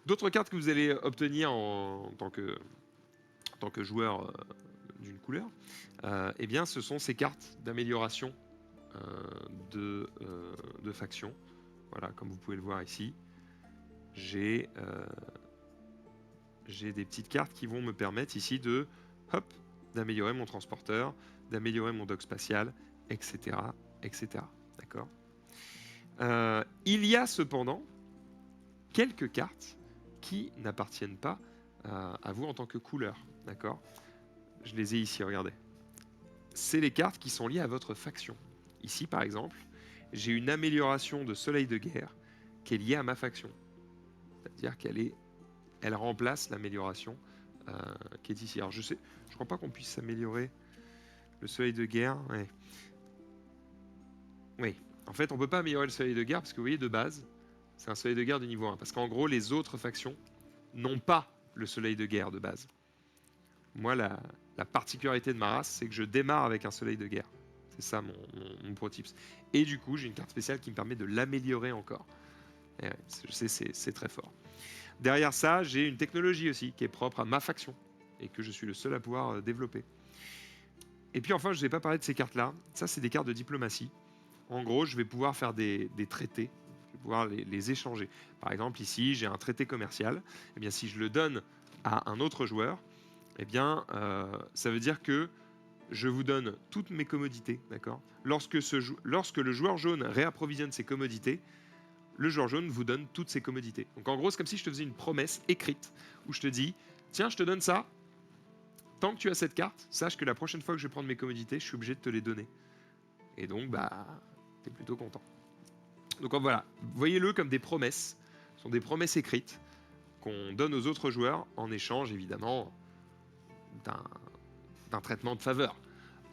A: D'autres cartes que vous allez obtenir en tant que joueur d'une couleur, eh bien, ce sont ces cartes d'amélioration de faction. Voilà, comme vous pouvez le voir ici, j'ai des petites cartes qui vont me permettre ici d'améliorer mon transporteur, d'améliorer mon dock spatial, etc. etc. D'accord. Il y a cependant quelques cartes qui n'appartiennent pas à vous en tant que couleur. D'accord. Je les ai ici, regardez. C'est les cartes qui sont liées à votre faction. Ici, par exemple, j'ai une amélioration de Soleil de Guerre qui est liée à ma faction. C'est-à-dire elle remplace l'amélioration qui est ici. Alors je crois pas qu'on puisse améliorer le Soleil de Guerre. Ouais. Oui. En fait, on peut pas améliorer le Soleil de Guerre parce que vous voyez, de base, c'est un Soleil de Guerre de niveau 1. Parce qu'en gros, les autres factions n'ont pas le Soleil de Guerre de base. Moi, la particularité de ma race, c'est que je démarre avec un Soleil de Guerre. C'est ça mon pro tips. Et du coup, j'ai une carte spéciale qui me permet de l'améliorer encore. Et ouais, je sais, c'est très fort. Derrière ça, j'ai une technologie aussi qui est propre à ma faction et que je suis le seul à pouvoir développer. Et puis enfin, je ne vais pas parler de ces cartes-là. Ça, c'est des cartes de diplomatie. En gros, je vais pouvoir faire des traités. Je vais pouvoir les échanger. Par exemple, ici, j'ai un traité commercial. Eh bien, si je le donne à un autre joueur, eh bien, ça veut dire que je vous donne toutes mes commodités, d'accord. Lorsque le joueur jaune réapprovisionne ses commodités, le joueur jaune vous donne toutes ses commodités. Donc en gros, c'est comme si je te faisais une promesse écrite où je te dis, tiens, je te donne ça, tant que tu as cette carte, sache que la prochaine fois que je vais prendre mes commodités, je suis obligé de te les donner. Et donc, bah, t'es plutôt content. Donc voilà, voyez-le comme des promesses. Ce sont des promesses écrites qu'on donne aux autres joueurs en échange, évidemment, d'un traitement de faveur.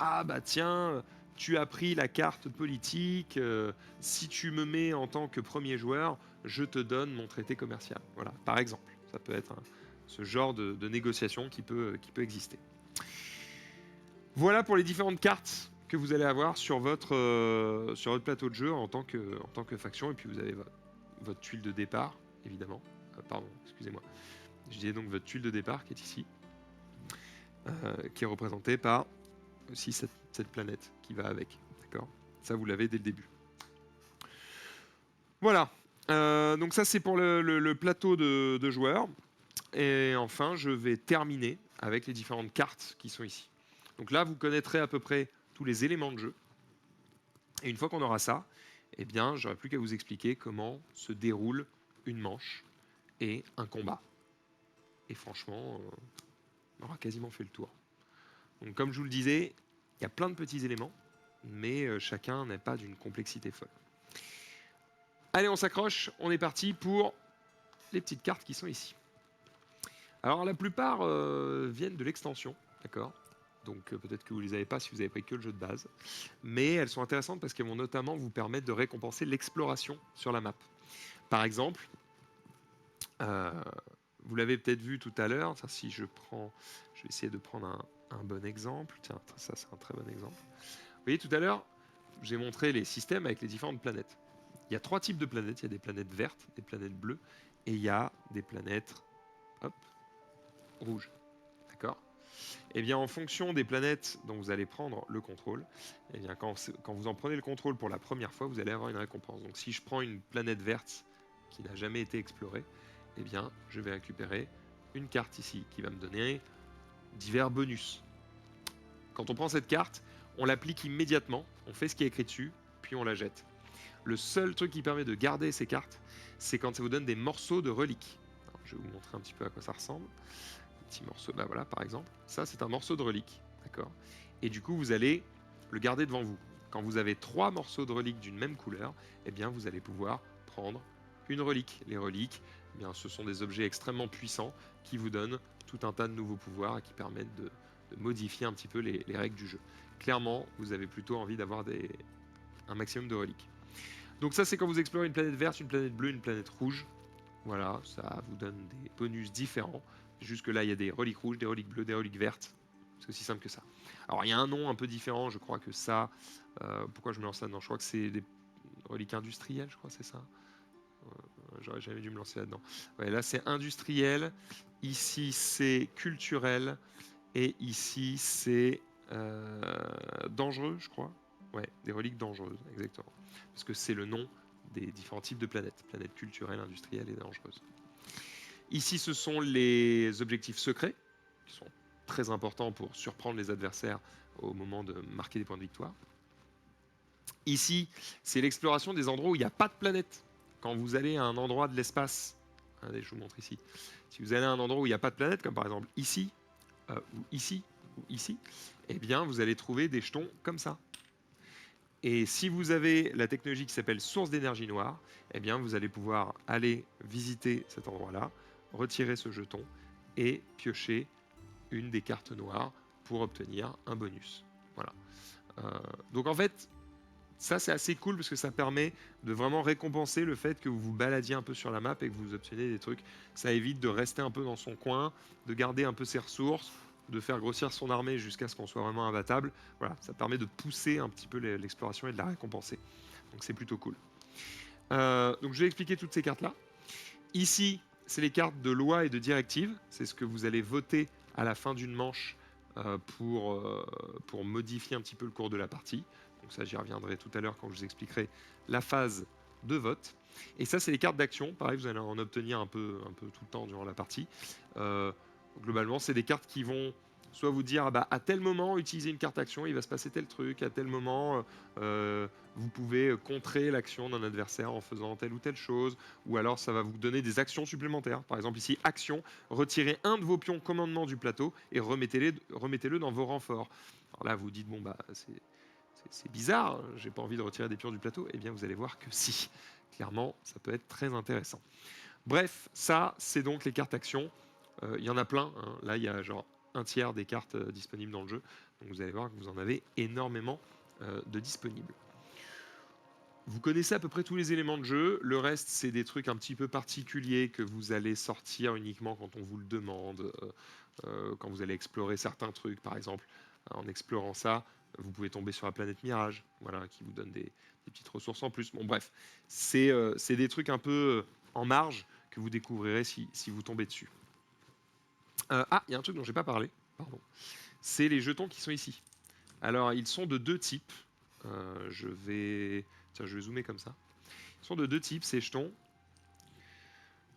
A: Ah bah tiens, tu as pris la carte politique, si tu me mets en tant que premier joueur, je te donne mon traité commercial. Voilà, par exemple. Ça peut être ce genre de négociation qui peut exister. Voilà pour les différentes cartes que vous allez avoir sur votre plateau de jeu en tant que faction. Et puis vous avez votre tuile de départ, évidemment. Pardon, excusez-moi. Je disais donc votre tuile de départ qui est ici, qui est représentée par aussi cette planète qui va avec. D'accord. Ça, vous l'avez dès le début. Voilà. Donc ça, c'est pour le plateau de joueurs. Et enfin, je vais terminer avec les différentes cartes qui sont ici. Donc là, vous connaîtrez à peu près tous les éléments de jeu. Et une fois qu'on aura ça, eh bien, j'aurai plus qu'à vous expliquer comment se déroule une manche et un combat. Et franchement, on aura quasiment fait le tour. Donc comme je vous le disais, il y a plein de petits éléments, mais chacun n'est pas d'une complexité folle. Allez, on s'accroche, on est parti pour les petites cartes qui sont ici. Alors la plupart viennent de l'extension, d'accord. Donc peut-être que vous ne les avez pas si vous n'avez pris que le jeu de base. Mais elles sont intéressantes parce qu'elles vont notamment vous permettre de récompenser l'exploration sur la map. Par exemple, vous l'avez peut-être vu tout à l'heure, si je vais essayer de prendre un bon exemple. Tiens, ça c'est un très bon exemple. Vous voyez, tout à l'heure, j'ai montré les systèmes avec les différentes planètes. Il y a 3 types de planètes. Il y a des planètes vertes, des planètes bleues, et il y a des planètes rouges. D'accord. Eh bien, en fonction des planètes dont vous allez prendre le contrôle, eh bien, quand vous en prenez le contrôle pour la première fois, vous allez avoir une récompense. Donc si je prends une planète verte qui n'a jamais été explorée, eh bien, je vais récupérer une carte ici qui va me donner divers bonus. Quand on prend cette carte, on l'applique immédiatement, on fait ce qui est écrit dessus, puis on la jette. Le seul truc qui permet de garder ces cartes, c'est quand ça vous donne des morceaux de reliques. Alors, je vais vous montrer un petit peu à quoi ça ressemble. Petit morceau, bah voilà, par exemple. Ça, c'est un morceau de relique, d'accord. Et du coup, vous allez le garder devant vous. Quand vous avez 3 morceaux de reliques d'une même couleur, eh bien, vous allez pouvoir prendre une relique. Les reliques, eh bien, ce sont des objets extrêmement puissants qui vous donnent tout un tas de nouveaux pouvoirs et qui permettent de modifier un petit peu les règles du jeu. Clairement, vous avez plutôt envie d'avoir un maximum de reliques. Donc ça, c'est quand vous explorez une planète verte, une planète bleue, une planète rouge. Voilà, ça vous donne des bonus différents. Jusque là, il y a des reliques rouges, des reliques bleues, des reliques vertes. C'est aussi simple que ça. Alors, il y a un nom un peu différent, je crois que ça... pourquoi je me lance là-dedans? Je crois que c'est des reliques industrielles, je crois, c'est ça. J'aurais jamais dû me lancer là-dedans. Ouais, là, c'est industriel. Ici, c'est culturel. Et ici, c'est dangereux, je crois. Ouais, des reliques dangereuses, exactement. Parce que c'est le nom des différents types de planètes. Planètes culturelles, industrielles et dangereuses. Ici, ce sont les objectifs secrets, qui sont très importants pour surprendre les adversaires au moment de marquer des points de victoire. Ici, c'est l'exploration des endroits où il n'y a pas de planète. Quand vous allez à un endroit de l'espace, allez, je vous montre ici. Si vous allez à un endroit où il n'y a pas de planète, comme par exemple ici, ou ici, ou ici, eh bien, vous allez trouver des jetons comme ça. Et si vous avez la technologie qui s'appelle source d'énergie noire, eh bien, vous allez pouvoir aller visiter cet endroit-là, retirer ce jeton et piocher une des cartes noires pour obtenir un bonus. Voilà. Donc en fait, ça c'est assez cool parce que ça permet de vraiment récompenser le fait que vous vous baladiez un peu sur la map et que vous obtenez des trucs. Ça évite de rester un peu dans son coin, de garder un peu ses ressources, de faire grossir son armée jusqu'à ce qu'on soit vraiment imbattable. Voilà, ça permet de pousser un petit peu l'exploration et de la récompenser. Donc c'est plutôt cool. Donc je vais expliquer toutes ces cartes là. Ici, c'est les cartes de loi et de directive. C'est ce que vous allez voter à la fin d'une manche pour modifier un petit peu le cours de la partie. Donc ça, j'y reviendrai tout à l'heure quand je vous expliquerai la phase de vote. Et ça, c'est les cartes d'action. Pareil, vous allez en obtenir un peu tout le temps durant la partie. Globalement, c'est des cartes qui vont soit vous dire, ah bah, à tel moment, utilisez une carte action, il va se passer tel truc. À tel moment, vous pouvez contrer l'action d'un adversaire en faisant telle ou telle chose. Ou alors, ça va vous donner des actions supplémentaires. Par exemple, ici, action, retirez un de vos pions commandement du plateau et remettez-le dans vos renforts. Alors là, vous dites, bon, bah, c'est bizarre, j'ai pas envie de retirer des pions du plateau. Eh bien, vous allez voir que si. Clairement, ça peut être très intéressant. Bref, ça, c'est donc les cartes actions. Il y en a plein. Hein. Là, il y a genre un tiers des cartes disponibles dans le jeu. Donc vous allez voir que vous en avez énormément de disponibles. Vous connaissez à peu près tous les éléments de jeu. Le reste, c'est des trucs un petit peu particuliers que vous allez sortir uniquement quand on vous le demande, quand vous allez explorer certains trucs, par exemple. En explorant ça, vous pouvez tomber sur la planète Mirage, voilà, qui vous donne des petites ressources en plus. Bon, bref, c'est des trucs un peu en marge que vous découvrirez si vous tombez dessus. Ah, il y a un truc dont je n'ai pas parlé, pardon. C'est les jetons qui sont ici. Alors, ils sont de deux types. Je vais zoomer comme ça. Ils sont de deux types, ces jetons.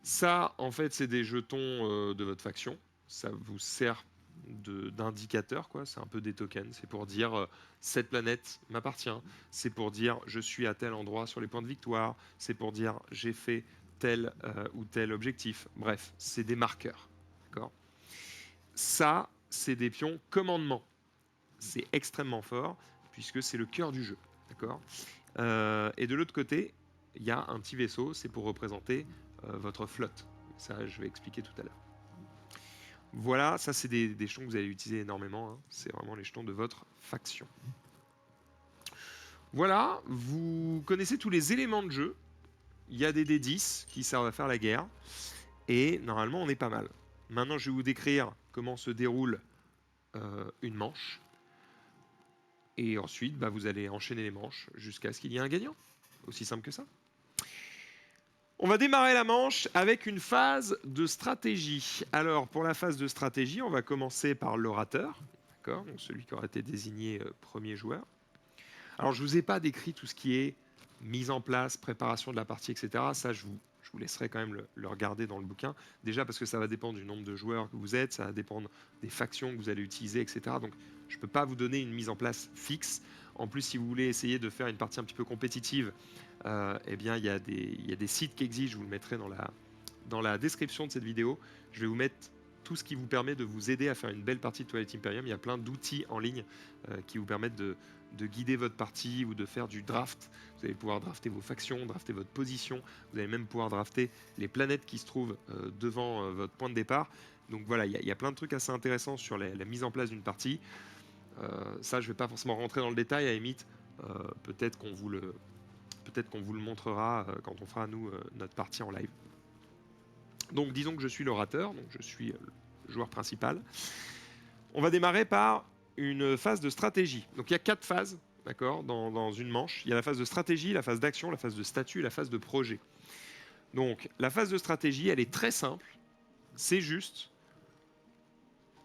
A: Ça, en fait, c'est des jetons de votre faction. Ça vous sert d'indicateur, quoi. C'est un peu des tokens. C'est pour dire cette planète m'appartient. C'est pour dire je suis à tel endroit sur les points de victoire. C'est pour dire j'ai fait tel ou tel objectif. Bref, c'est des marqueurs. D'accord. Ça, c'est des pions commandement. C'est extrêmement fort puisque c'est le cœur du jeu. D'accord. Et de l'autre côté, il y a un petit vaisseau. C'est pour représenter votre flotte. Ça, je vais expliquer tout à l'heure. Voilà, ça c'est des jetons que vous allez utiliser énormément. Hein. C'est vraiment les jetons de votre faction. Voilà, vous connaissez tous les éléments de jeu. Il y a des D10 qui servent à faire la guerre. Et normalement, on est pas mal. Maintenant, je vais vous décrire comment se déroule une manche. Et ensuite, bah, vous allez enchaîner les manches jusqu'à ce qu'il y ait un gagnant. Aussi simple que ça. On va démarrer la manche avec une phase de stratégie. Alors, pour la phase de stratégie, on va commencer par l'orateur, d'accord, donc celui qui aura été désigné premier joueur. Alors, je ne vous ai pas décrit tout ce qui est mise en place, préparation de la partie, etc. Ça, je vous laisserai quand même le regarder dans le bouquin. Déjà parce que ça va dépendre du nombre de joueurs que vous êtes, ça va dépendre des factions que vous allez utiliser, etc. Donc, je ne peux pas vous donner une mise en place fixe. En plus, si vous voulez essayer de faire une partie un petit peu compétitive, eh bien, il y a des sites qui existent. Je vous le mettrai dans la description de cette vidéo. Je vais vous mettre tout ce qui vous permet de vous aider à faire une belle partie de Twilight Imperium. Il y a plein d'outils en ligne qui vous permettent de guider votre partie ou de faire du draft. Vous allez pouvoir drafter vos factions, drafter votre position. Vous allez même pouvoir drafter les planètes qui se trouvent devant votre point de départ. Donc voilà, il y a plein de trucs assez intéressants sur la mise en place d'une partie. Ça, je ne vais pas forcément rentrer dans le détail. À la limite, peut-être qu'on vous le montrera quand on fera, nous, notre partie en live. Donc disons que je suis l'orateur, donc je suis le joueur principal. On va démarrer par une phase de stratégie. Donc il y a 4 phases, d'accord, dans une manche. Il y a la phase de stratégie, la phase d'action, la phase de statut et la phase de projet. Donc la phase de stratégie, elle est très simple. C'est juste,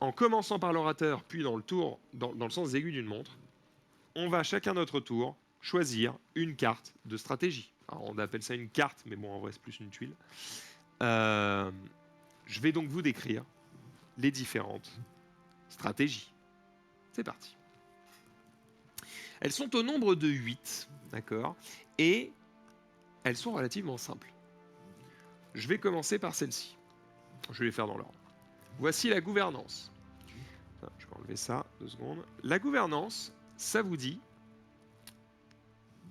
A: en commençant par l'orateur, puis dans le sens aigu d'une montre, on va chacun notre tour choisir une carte de stratégie. Alors, on appelle ça une carte, mais bon, en vrai, c'est plus une tuile. Je vais donc vous décrire les différentes stratégies. C'est parti. Elles sont au nombre de 8, d'accord? Et elles sont relativement simples. Je vais commencer par celle-ci. Je vais les faire dans l'ordre. Voici la gouvernance. Je vais enlever ça, 2 secondes. La gouvernance, ça vous dit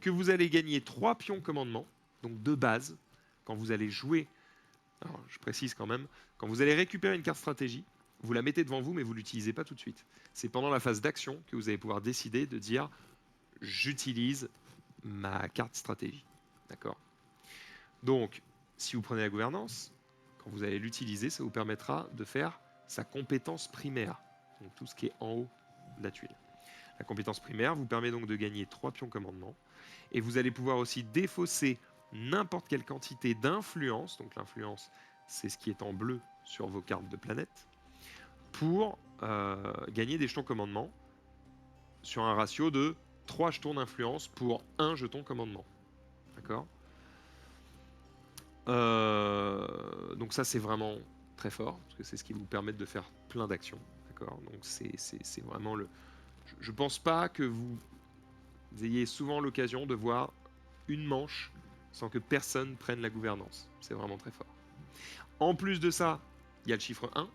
A: que vous allez gagner 3 pions commandement, donc de base, quand vous allez jouer. Alors, je précise quand même, quand vous allez récupérer une carte stratégie, vous la mettez devant vous, mais vous ne l'utilisez pas tout de suite. C'est pendant la phase d'action que vous allez pouvoir décider de dire « j'utilise ma carte stratégie ». D'accord? Donc, si vous prenez la gouvernance, quand vous allez l'utiliser, ça vous permettra de faire sa compétence primaire, donc tout ce qui est en haut de la tuile. La compétence primaire vous permet donc de gagner 3 pions commandement, et vous allez pouvoir aussi défausser n'importe quelle quantité d'influence, donc l'influence c'est ce qui est en bleu sur vos cartes de planète, pour gagner des jetons commandement sur un ratio de 3 jetons d'influence pour 1 jeton commandement. D'accord? Donc ça c'est vraiment très fort, parce que c'est ce qui vous permet de faire plein d'actions. D'accord? Donc c'est vraiment le... Je pense pas que vous ayez souvent l'occasion de voir une manche sans que personne prenne la gouvernance. C'est vraiment très fort. En plus de ça, il y a le chiffre 1,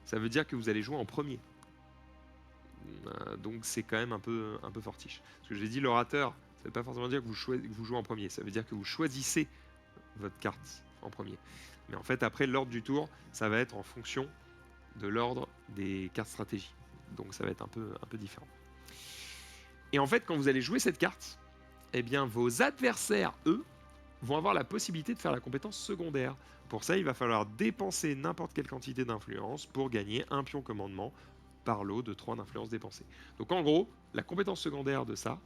A: ça veut dire que vous allez jouer en premier. Donc c'est quand même un peu fortiche. Parce que j'ai dit l'orateur, ça ne veut pas forcément dire que vous jouez en premier, ça veut dire que vous choisissez votre carte en premier. Mais en fait, après, l'ordre du tour, ça va être en fonction de l'ordre des cartes stratégie. Donc ça va être un peu différent. Et en fait, quand vous allez jouer cette carte, eh bien, vos adversaires, eux, vont avoir la possibilité de faire la compétence secondaire. Pour ça, il va falloir dépenser n'importe quelle quantité d'influence pour gagner un pion commandement par lot de 3 d'influence dépensée. Donc en gros, la compétence secondaire de ça,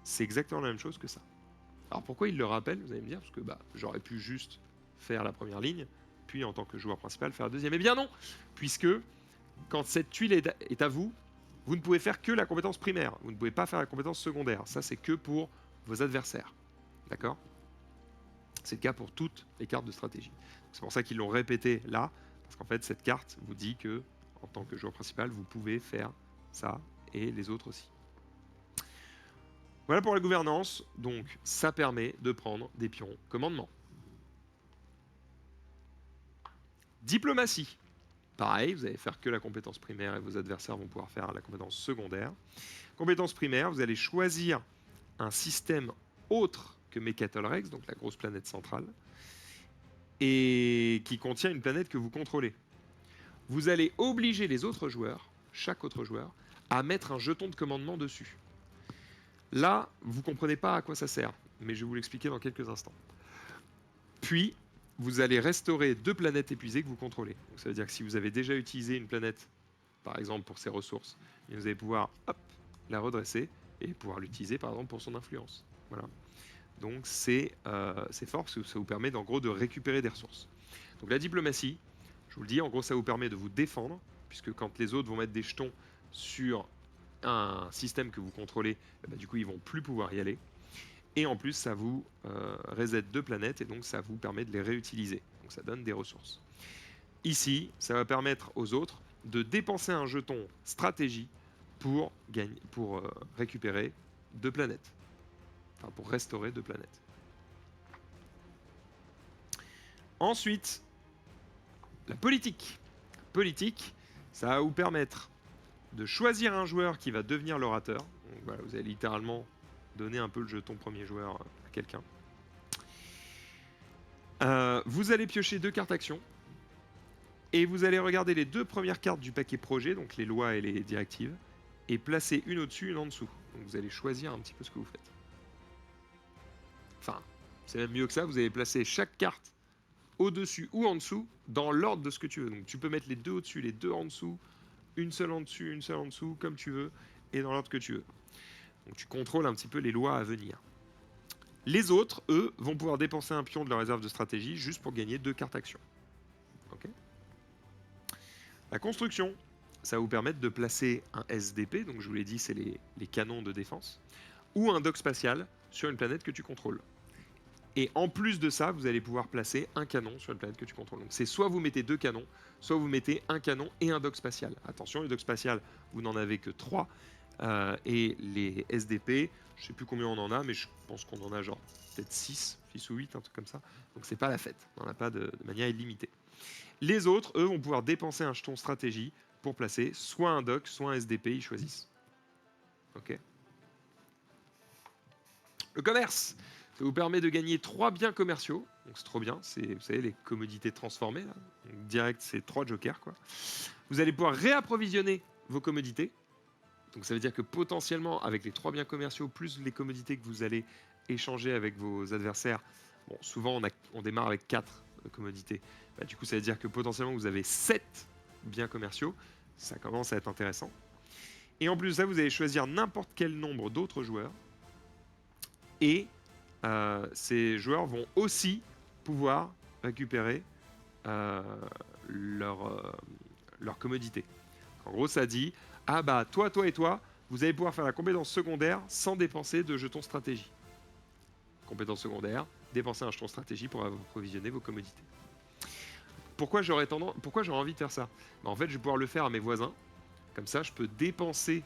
A: c'est exactement la même chose que ça. Alors pourquoi il le rappelle, vous allez me dire, parce que j'aurais pu juste faire la première ligne, puis en tant que joueur principal faire la deuxième. Eh bien non, puisque quand cette tuile est à vous, vous ne pouvez faire que la compétence primaire, vous ne pouvez pas faire la compétence secondaire. Ça, c'est que pour vos adversaires. D'accord? C'est le cas pour toutes les cartes de stratégie. C'est pour ça qu'ils l'ont répété là, parce qu'en fait, cette carte vous dit que, en tant que joueur principal, vous pouvez faire ça, et les autres aussi. Voilà pour la gouvernance, donc ça permet de prendre des pions commandement. Diplomatie. Pareil, vous allez faire que la compétence primaire et vos adversaires vont pouvoir faire la compétence secondaire. Compétence primaire, vous allez choisir un système autre que Mecatol Rex, donc la grosse planète centrale, et qui contient une planète que vous contrôlez. Vous allez obliger les autres joueurs, chaque autre joueur, à mettre un jeton de commandement dessus. Là, vous ne comprenez pas à quoi ça sert, mais je vais vous l'expliquer dans quelques instants. Puis, vous allez restaurer 2 planètes épuisées que vous contrôlez. Donc, ça veut dire que si vous avez déjà utilisé une planète, par exemple pour ses ressources, vous allez pouvoir la redresser et pouvoir l'utiliser par exemple pour son influence. Voilà. Donc c'est fort parce que ça vous permet en gros de récupérer des ressources. Donc la diplomatie, je vous le dis, en gros ça vous permet de vous défendre, puisque quand les autres vont mettre des jetons sur un système que vous contrôlez, du coup ils vont plus pouvoir y aller. Et en plus ça vous reset 2 planètes et donc ça vous permet de les réutiliser. Donc ça donne des ressources. Ici, ça va permettre aux autres de dépenser un jeton stratégie pour récupérer 2 planètes. Enfin, pour restaurer 2 planètes. Ensuite, la politique. Politique, ça va vous permettre de choisir un joueur qui va devenir l'orateur. Donc voilà, vous allez littéralement donner un peu le jeton premier joueur à quelqu'un. Vous allez piocher 2 cartes actions. Et vous allez regarder les 2 premières cartes du paquet projet, donc les lois et les directives, et placer une au-dessus, une en dessous. Donc vous allez choisir un petit peu ce que vous faites. Enfin, c'est même mieux que ça, vous allez placer chaque carte au-dessus ou en dessous, dans l'ordre de ce que tu veux. Donc tu peux mettre les deux au-dessus, les deux en dessous, une seule en dessus, une seule en dessous, comme tu veux, et dans l'ordre que tu veux. Donc tu contrôles un petit peu les lois à venir. Les autres, eux, vont pouvoir dépenser un pion de leur réserve de stratégie juste pour gagner 2 cartes action. Okay. La construction, ça va vous permettre de placer un SDP, donc je vous l'ai dit, c'est les canons de défense, ou un dock spatial sur une planète que tu contrôles. Et en plus de ça, vous allez pouvoir placer un canon sur une planète que tu contrôles. Donc c'est soit vous mettez 2 canons, soit vous mettez un canon et un dock spatial. Attention, les docks spatial, vous n'en avez que 3. Et les SDP, je ne sais plus combien on en a, mais je pense qu'on en a genre peut-être 6 ou 8, un truc comme ça. Donc c'est pas la fête, on n'en a pas de manière illimitée. Les autres, eux, vont pouvoir dépenser un jeton stratégie pour placer soit un dock, soit un SDP, ils choisissent. Ok. Le commerce, ça vous permet de gagner 3 biens commerciaux. Donc c'est trop bien, c'est, vous savez, les commodités transformées. Là. Donc, direct, c'est 3 jokers. Quoi. Vous allez pouvoir réapprovisionner vos commodités. Donc ça veut dire que potentiellement, avec les 3 biens commerciaux, plus les commodités que vous allez échanger avec vos adversaires, bon, souvent on démarre avec 4 commodités. Bah, du coup, ça veut dire que potentiellement, vous avez 7 biens commerciaux. Ça commence à être intéressant. Et en plus de ça, vous allez choisir n'importe quel nombre d'autres joueurs. Et ces joueurs vont aussi pouvoir récupérer leur commodité. En gros, ça dit, ah bah toi, toi et toi, vous allez pouvoir faire la compétence secondaire sans dépenser de jetons stratégie. Compétence secondaire, dépenser un jeton stratégie pour approvisionner vos commodités. Pourquoi j'aurais envie de faire ça? Bah, en fait, je vais pouvoir le faire à mes voisins. Comme ça, je peux dépenser,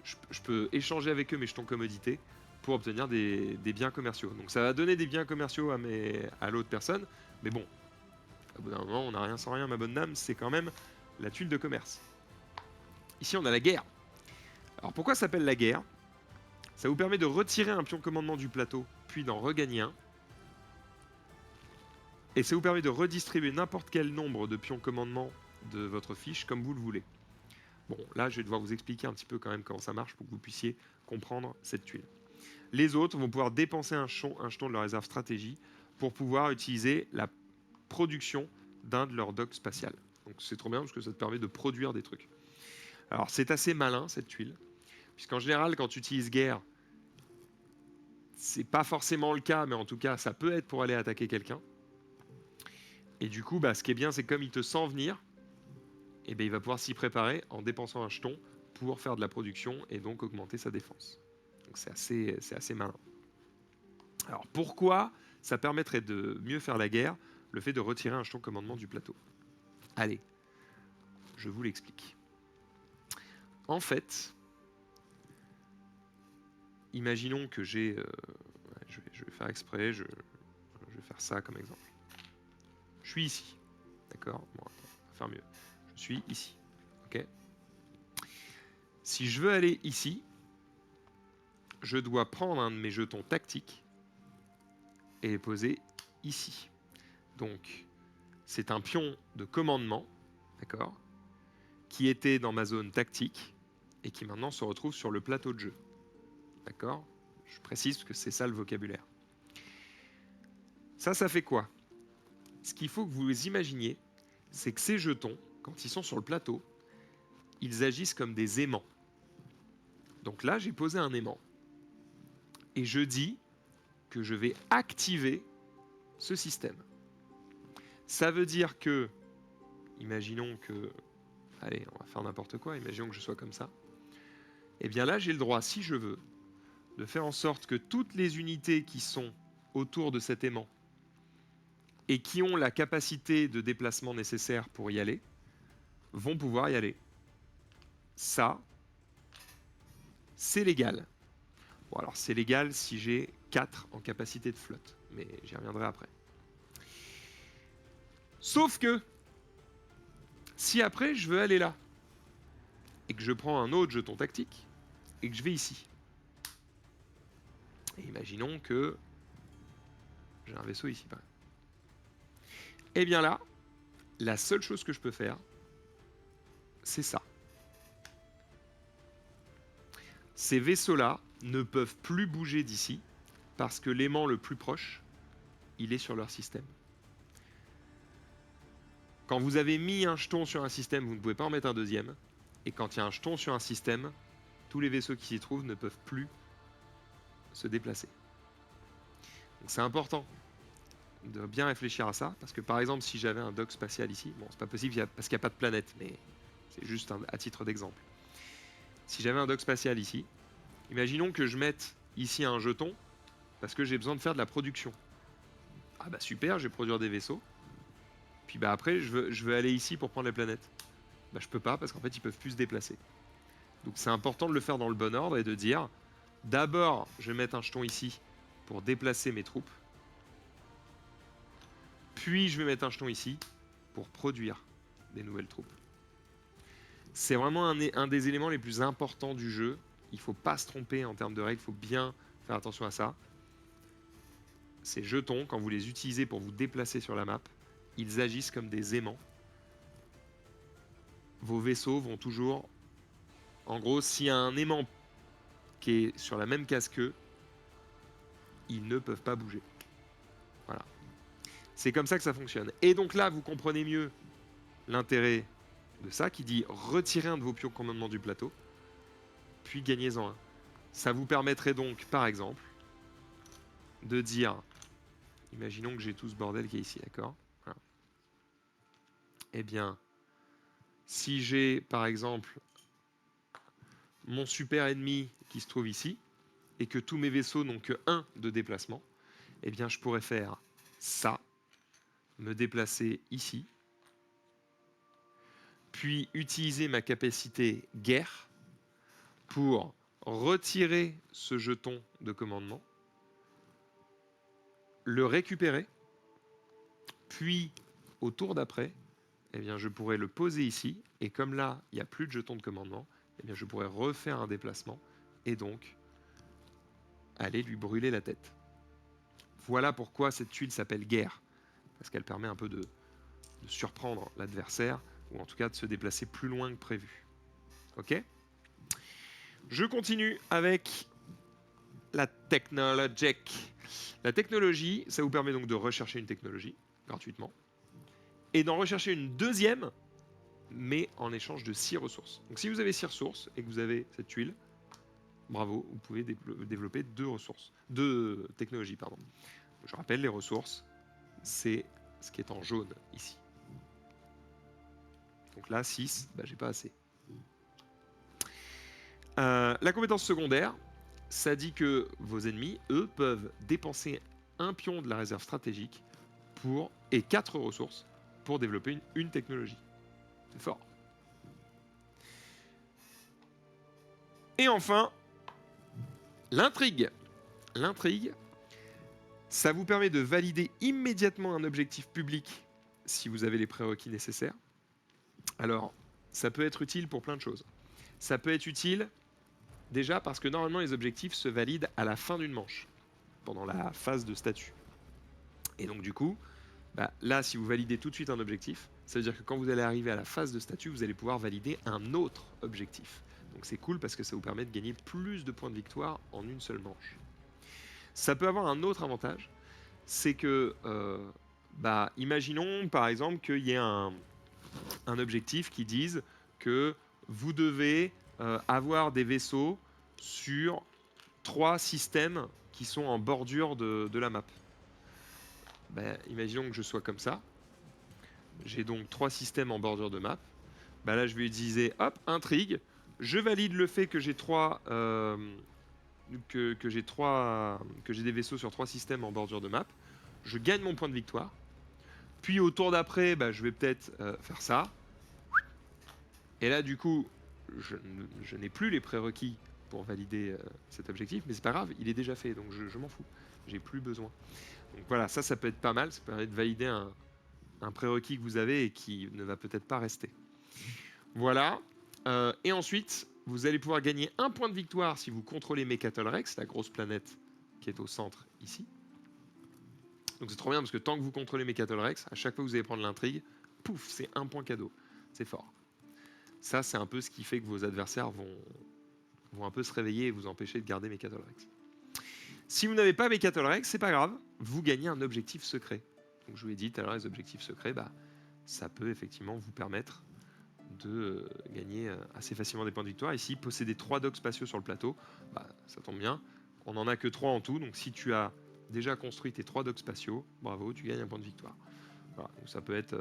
A: je peux échanger avec eux mes jetons commodités pour obtenir des biens commerciaux. Donc ça va donner des biens commerciaux à l'autre personne, mais bon, au bout d'un moment, on n'a rien sans rien, ma bonne dame, c'est quand même la tuile de commerce. Ici, on a la guerre. Alors pourquoi ça s'appelle la guerre? Ça vous permet de retirer un pion commandement du plateau, puis d'en regagner un. Et ça vous permet de redistribuer n'importe quel nombre de pions commandement de votre fiche comme vous le voulez. Bon, là, je vais devoir vous expliquer un petit peu quand même comment ça marche pour que vous puissiez comprendre cette tuile. Les autres vont pouvoir dépenser un jeton de leur réserve stratégie pour pouvoir utiliser la production d'un de leurs docks spatiales. Donc c'est trop bien parce que ça te permet de produire des trucs. Alors c'est assez malin cette tuile, puisqu'en général quand tu utilises guerre, c'est pas forcément le cas, mais en tout cas ça peut être pour aller attaquer quelqu'un. Et du coup, bah, ce qui est bien, c'est comme il te sent venir, et ben, il va pouvoir s'y préparer en dépensant un jeton pour faire de la production et donc augmenter sa défense. Donc c'est assez malin. Alors pourquoi ça permettrait de mieux faire la guerre, le fait de retirer un jeton commandement du plateau? Allez, je vous l'explique. En fait, imaginons que j'ai... je vais faire exprès, je vais faire ça comme exemple. Je suis ici, d'accord? Bon, attends, on va faire mieux. Je suis ici, ok? Si je veux aller ici, je dois prendre un de mes jetons tactiques et les poser ici. Donc, c'est un pion de commandement, d'accord, qui était dans ma zone tactique et qui maintenant se retrouve sur le plateau de jeu. D'accord? Je précise que c'est ça le vocabulaire. Ça fait quoi? Ce qu'il faut que vous imaginiez, c'est que ces jetons, quand ils sont sur le plateau, ils agissent comme des aimants. Donc là, j'ai posé un aimant. Et je dis que je vais activer ce système. Ça veut dire que, imaginons que, allez, on va faire n'importe quoi, imaginons que je sois comme ça. Et bien là, j'ai le droit, si je veux, de faire en sorte que toutes les unités qui sont autour de cet aimant et qui ont la capacité de déplacement nécessaire pour y aller, vont pouvoir y aller. Ça, c'est légal. Bon, alors c'est légal si j'ai 4 en capacité de flotte, mais j'y reviendrai après. Sauf que, si après je veux aller là, et que je prends un autre jeton tactique, et que je vais ici, et imaginons que j'ai un vaisseau ici, par exemple. Et bien là, la seule chose que je peux faire, c'est ça. Ces vaisseaux-là ne peuvent plus bouger d'ici, parce que l'aimant le plus proche, il est sur leur système. Quand vous avez mis un jeton sur un système, vous ne pouvez pas en mettre un deuxième. Et quand il y a un jeton sur un système, tous les vaisseaux qui s'y trouvent ne peuvent plus se déplacer. Donc c'est important de bien réfléchir à ça, parce que par exemple, si j'avais un dock spatial ici, bon, c'est pas possible parce qu'il n'y a pas de planète, mais c'est juste à titre d'exemple. Si j'avais un dock spatial ici, imaginons que je mette ici un jeton, parce que j'ai besoin de faire de la production. Ah bah super, je vais produire des vaisseaux. Puis bah après, je veux aller ici pour prendre les planètes. Bah je peux pas, parce qu'en fait, ils peuvent plus se déplacer. Donc c'est important de le faire dans le bon ordre et de dire, d'abord, je vais mettre un jeton ici pour déplacer mes troupes. Puis je vais mettre un jeton ici pour produire des nouvelles troupes. C'est vraiment un des éléments les plus importants du jeu. Il ne faut pas se tromper en termes de règles, il faut bien faire attention à ça. Ces jetons, quand vous les utilisez pour vous déplacer sur la map, ils agissent comme des aimants. Vos vaisseaux vont toujours... En gros, s'il y a un aimant qui est sur la même case qu'eux, ils ne peuvent pas bouger. Voilà. C'est comme ça que ça fonctionne. Et donc là, vous comprenez mieux l'intérêt de ça, qui dit retirez un de vos pions de commandement du plateau, puis gagnez-en un. Ça vous permettrait donc, par exemple, de dire, imaginons que j'ai tout ce bordel qui est ici, d'accord? Voilà. Eh bien, si j'ai, par exemple, mon super ennemi qui se trouve ici, et que tous mes vaisseaux n'ont que 1 de déplacement, eh bien, je pourrais faire ça, me déplacer ici, puis utiliser ma capacité guerre pour retirer ce jeton de commandement, le récupérer, puis au tour d'après, eh bien, je pourrais le poser ici, et comme là, il n'y a plus de jeton de commandement, eh bien, je pourrais refaire un déplacement, et donc aller lui brûler la tête. Voilà pourquoi cette tuile s'appelle guerre, parce qu'elle permet un peu de surprendre l'adversaire, ou en tout cas de se déplacer plus loin que prévu. Ok? Je continue avec la technologique. La technologie, ça vous permet donc de rechercher une technologie gratuitement et d'en rechercher une deuxième, mais en échange de 6 ressources. Donc si vous avez 6 ressources et que vous avez cette tuile, bravo, vous pouvez développer 2 technologies. Pardon. Je rappelle, les ressources, c'est ce qui est en jaune ici. Donc là, 6, bah, j'ai pas assez. La compétence secondaire, ça dit que vos ennemis, eux, peuvent dépenser un pion de la réserve stratégique et 4 ressources pour développer une technologie. C'est fort. Et enfin, l'intrigue. L'intrigue, ça vous permet de valider immédiatement un objectif public si vous avez les prérequis nécessaires. Alors, ça peut être utile pour plein de choses. Ça peut être utile déjà parce que normalement les objectifs se valident à la fin d'une manche, pendant la phase de statut. Et donc du coup, bah, là si vous validez tout de suite un objectif, ça veut dire que quand vous allez arriver à la phase de statut, vous allez pouvoir valider un autre objectif. Donc c'est cool parce que ça vous permet de gagner plus de points de victoire en une seule manche. Ça peut avoir un autre avantage, c'est que, bah, imaginons par exemple qu'il y ait un objectif qui dise que vous devez avoir des vaisseaux sur 3 systèmes qui sont en bordure de la map. Ben, imaginons que je sois comme ça. J'ai donc 3 systèmes en bordure de map. Ben là, je vais utiliser, hop, intrigue. Je valide le fait que j'ai que j'ai des vaisseaux sur 3 systèmes en bordure de map. Je gagne mon point de victoire. Puis au tour d'après, ben, je vais peut-être faire ça. Et là, du coup, je n'ai plus les prérequis pour valider cet objectif, mais c'est pas grave, il est déjà fait, donc je m'en fous. J'ai plus besoin. Donc voilà, ça peut être pas mal, ça permet de valider un prérequis que vous avez et qui ne va peut-être pas rester. Voilà. Et ensuite, vous allez pouvoir gagner un point de victoire si vous contrôlez Mecatol Rex, la grosse planète qui est au centre ici. Donc c'est trop bien parce que tant que vous contrôlez Mecatol Rex, à chaque fois que vous allez prendre l'intrigue, pouf, c'est un point cadeau. C'est fort. Ça, c'est un peu ce qui fait que vos adversaires vont un peu se réveiller et vous empêcher de garder Mecatol Rex. Si vous n'avez pas Mecatol Rex, c'est pas grave, vous gagnez un objectif secret. Donc je vous ai dit tout à l'heure, les objectifs secrets, bah, ça peut effectivement vous permettre de gagner assez facilement des points de victoire. Ici, posséder 3 docks spatiaux sur le plateau, bah, ça tombe bien. On n'en a que 3 en tout, donc si tu as déjà construit tes 3 docks spatiaux, bravo, tu gagnes un point de victoire. Voilà, donc ça peut être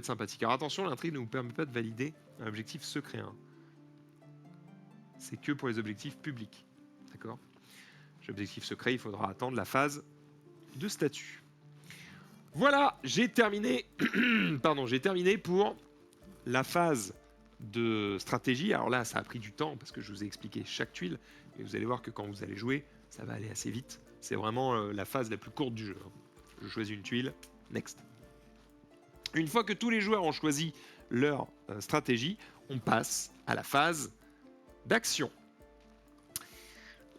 A: sympathique. Alors attention, l'intrigue ne vous permet pas de valider un objectif secret. Hein. C'est que pour les objectifs publics. D'accord ? L'objectif secret, il faudra attendre la phase de statut. Voilà, j'ai terminé. Pardon, j'ai terminé pour la phase de stratégie. Alors là, ça a pris du temps parce que je vous ai expliqué chaque tuile. Et vous allez voir que quand vous allez jouer, ça va aller assez vite. C'est vraiment la phase la plus courte du jeu. Hein. Je choisis une tuile. Next. Une fois que tous les joueurs ont choisi leur stratégie, on passe à la phase d'action.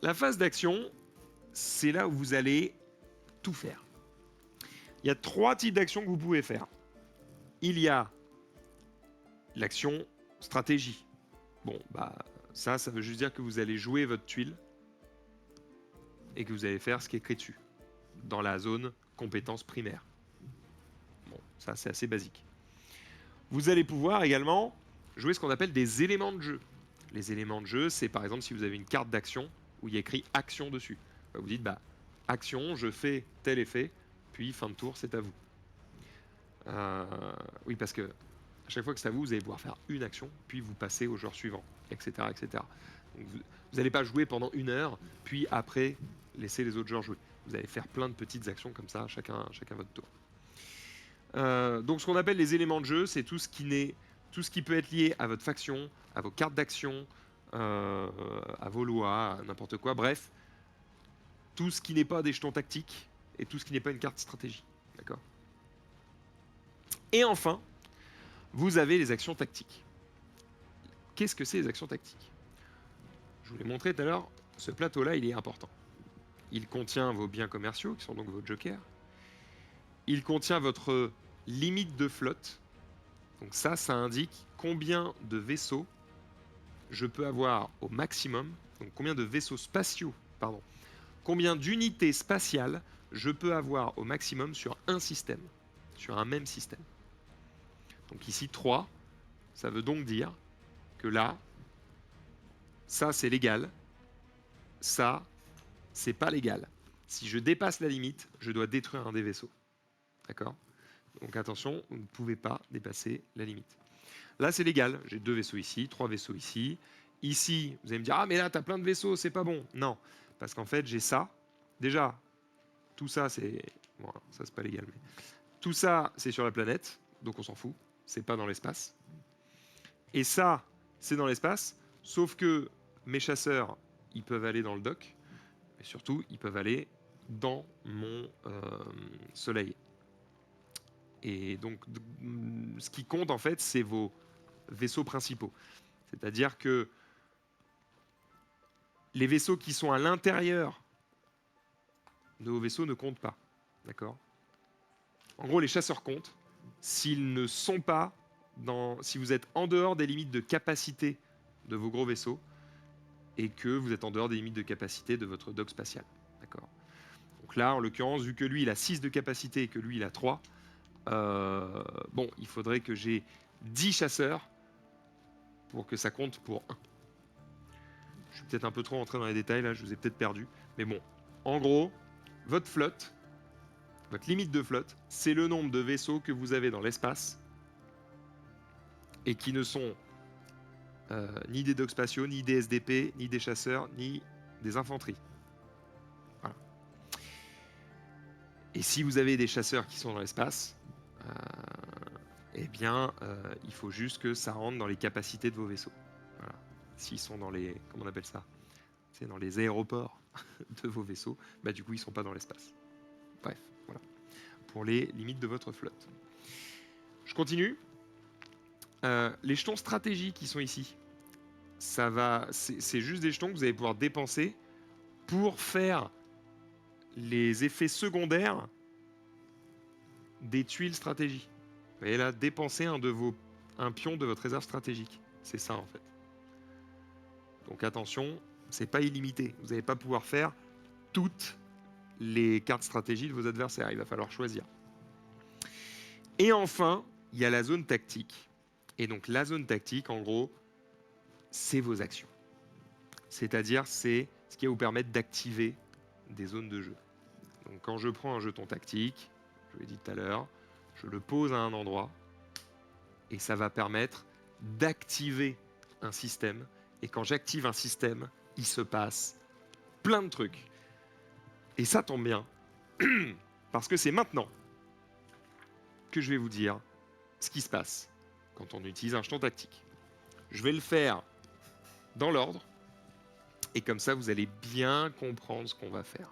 A: La phase d'action, c'est là où vous allez tout faire. Il y a 3 types d'actions que vous pouvez faire. Il y a l'action stratégie. Bon, bah ça veut juste dire que vous allez jouer votre tuile et que vous allez faire ce qui est écrit dessus, dans la zone compétences primaires. Bon, ça c'est assez basique. Vous allez pouvoir également jouer ce qu'on appelle des éléments de jeu. Les éléments de jeu, c'est par exemple si vous avez une carte d'action où il y a écrit action dessus. Vous dites, bah, action, je fais tel effet, puis fin de tour, c'est à vous. Oui, parce que à chaque fois que c'est à vous, vous allez pouvoir faire une action, puis vous passez au joueur suivant, etc. etc. Donc vous n'allez pas jouer pendant 1 heure, puis après, laisser les autres joueurs jouer. Vous allez faire plein de petites actions comme ça, chacun votre tour. Donc ce qu'on appelle les éléments de jeu, c'est tout ce qui peut être lié à votre faction, à vos cartes d'action, à vos lois, à n'importe quoi. Bref, tout ce qui n'est pas des jetons tactiques et tout ce qui n'est pas une carte stratégie. D'accord ? Et enfin, vous avez les actions tactiques. Qu'est-ce que c'est les actions tactiques ? Je vous l'ai montré tout à l'heure, ce plateau-là, il est important. Il contient vos biens commerciaux, qui sont donc vos jokers. Il contient votre limite de flotte. Donc ça indique combien de vaisseaux je peux avoir au maximum. Donc combien de vaisseaux spatiaux, pardon. Combien d'unités spatiales je peux avoir au maximum sur un système, sur un même système. Donc ici 3, ça veut donc dire que là, ça c'est légal, ça c'est pas légal. Si je dépasse la limite, je dois détruire un des vaisseaux. D'accord ? Donc attention, vous ne pouvez pas dépasser la limite. Là c'est légal, j'ai 2 vaisseaux ici, 3 vaisseaux ici. Ici, vous allez me dire, ah mais là t'as plein de vaisseaux, c'est pas bon. Non, parce qu'en fait j'ai ça. Déjà, tout ça c'est... Bon, ça c'est pas légal, mais... Tout ça c'est sur la planète, donc on s'en fout. C'est pas dans l'espace. Et ça, c'est dans l'espace, sauf que mes chasseurs, ils peuvent aller dans le dock, mais surtout, ils peuvent aller dans mon soleil. Et donc, ce qui compte, en fait, c'est vos vaisseaux principaux. C'est-à-dire que les vaisseaux qui sont à l'intérieur de vos vaisseaux ne comptent pas. D'accord ? En gros, les chasseurs comptent s'ils ne sont pas si vous êtes en dehors des limites de capacité de vos gros vaisseaux et que vous êtes en dehors des limites de capacité de votre dock spatial. D'accord ? Donc là, en l'occurrence, vu que lui, il a 6 de capacité et que lui, il a 3, bon, il faudrait que j'ai 10 chasseurs pour que ça compte pour 1. Je suis peut-être un peu trop entré dans les détails, là, je vous ai peut-être perdu. Mais bon, en gros, votre flotte, votre limite de flotte, c'est le nombre de vaisseaux que vous avez dans l'espace et qui ne sont ni des docks spatiaux, ni des SDP, ni des chasseurs, ni des infanteries. Voilà. Et si vous avez des chasseurs qui sont dans l'espace, eh bien, il faut juste que ça rentre dans les capacités de vos vaisseaux. Voilà. S'ils sont dans les... Comment on appelle ça ? C'est dans les aéroports de vos vaisseaux, bah du coup, ils ne sont pas dans l'espace. Bref, voilà. Pour les limites de votre flotte. Je continue. Les jetons stratégiques qui sont ici, c'est juste des jetons que vous allez pouvoir dépenser pour faire les effets secondaires des tuiles stratégie. Vous voyez là, dépenser un pion de votre réserve stratégique. C'est ça en fait. Donc attention, c'est pas illimité. Vous n'allez pas pouvoir faire toutes les cartes stratégiques de vos adversaires. Il va falloir choisir. Et enfin, il y a la zone tactique. Et donc la zone tactique, en gros, c'est vos actions. C'est-à-dire, c'est ce qui va vous permettre d'activer des zones de jeu. Donc quand je prends un jeton tactique, je l'ai dit tout à l'heure, je le pose à un endroit, et ça va permettre d'activer un système. Et quand j'active un système, il se passe plein de trucs. Et ça tombe bien, parce que c'est maintenant que je vais vous dire ce qui se passe quand on utilise un jeton tactique. Je vais le faire dans l'ordre, et comme ça, vous allez bien comprendre ce qu'on va faire.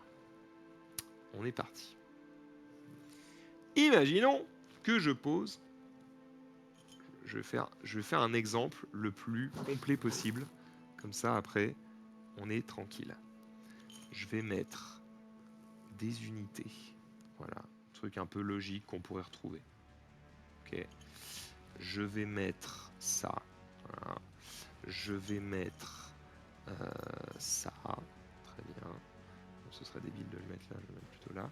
A: On est parti. Imaginons que je pose... Je vais faire un exemple le plus complet possible. Comme ça, après, on est tranquille. Je vais mettre des unités. Voilà, truc un peu logique qu'on pourrait retrouver. Ok. Je vais mettre ça. Voilà. Je vais mettre ça. Très bien. Bon, ce serait débile de le mettre là, je vais le mettre plutôt là.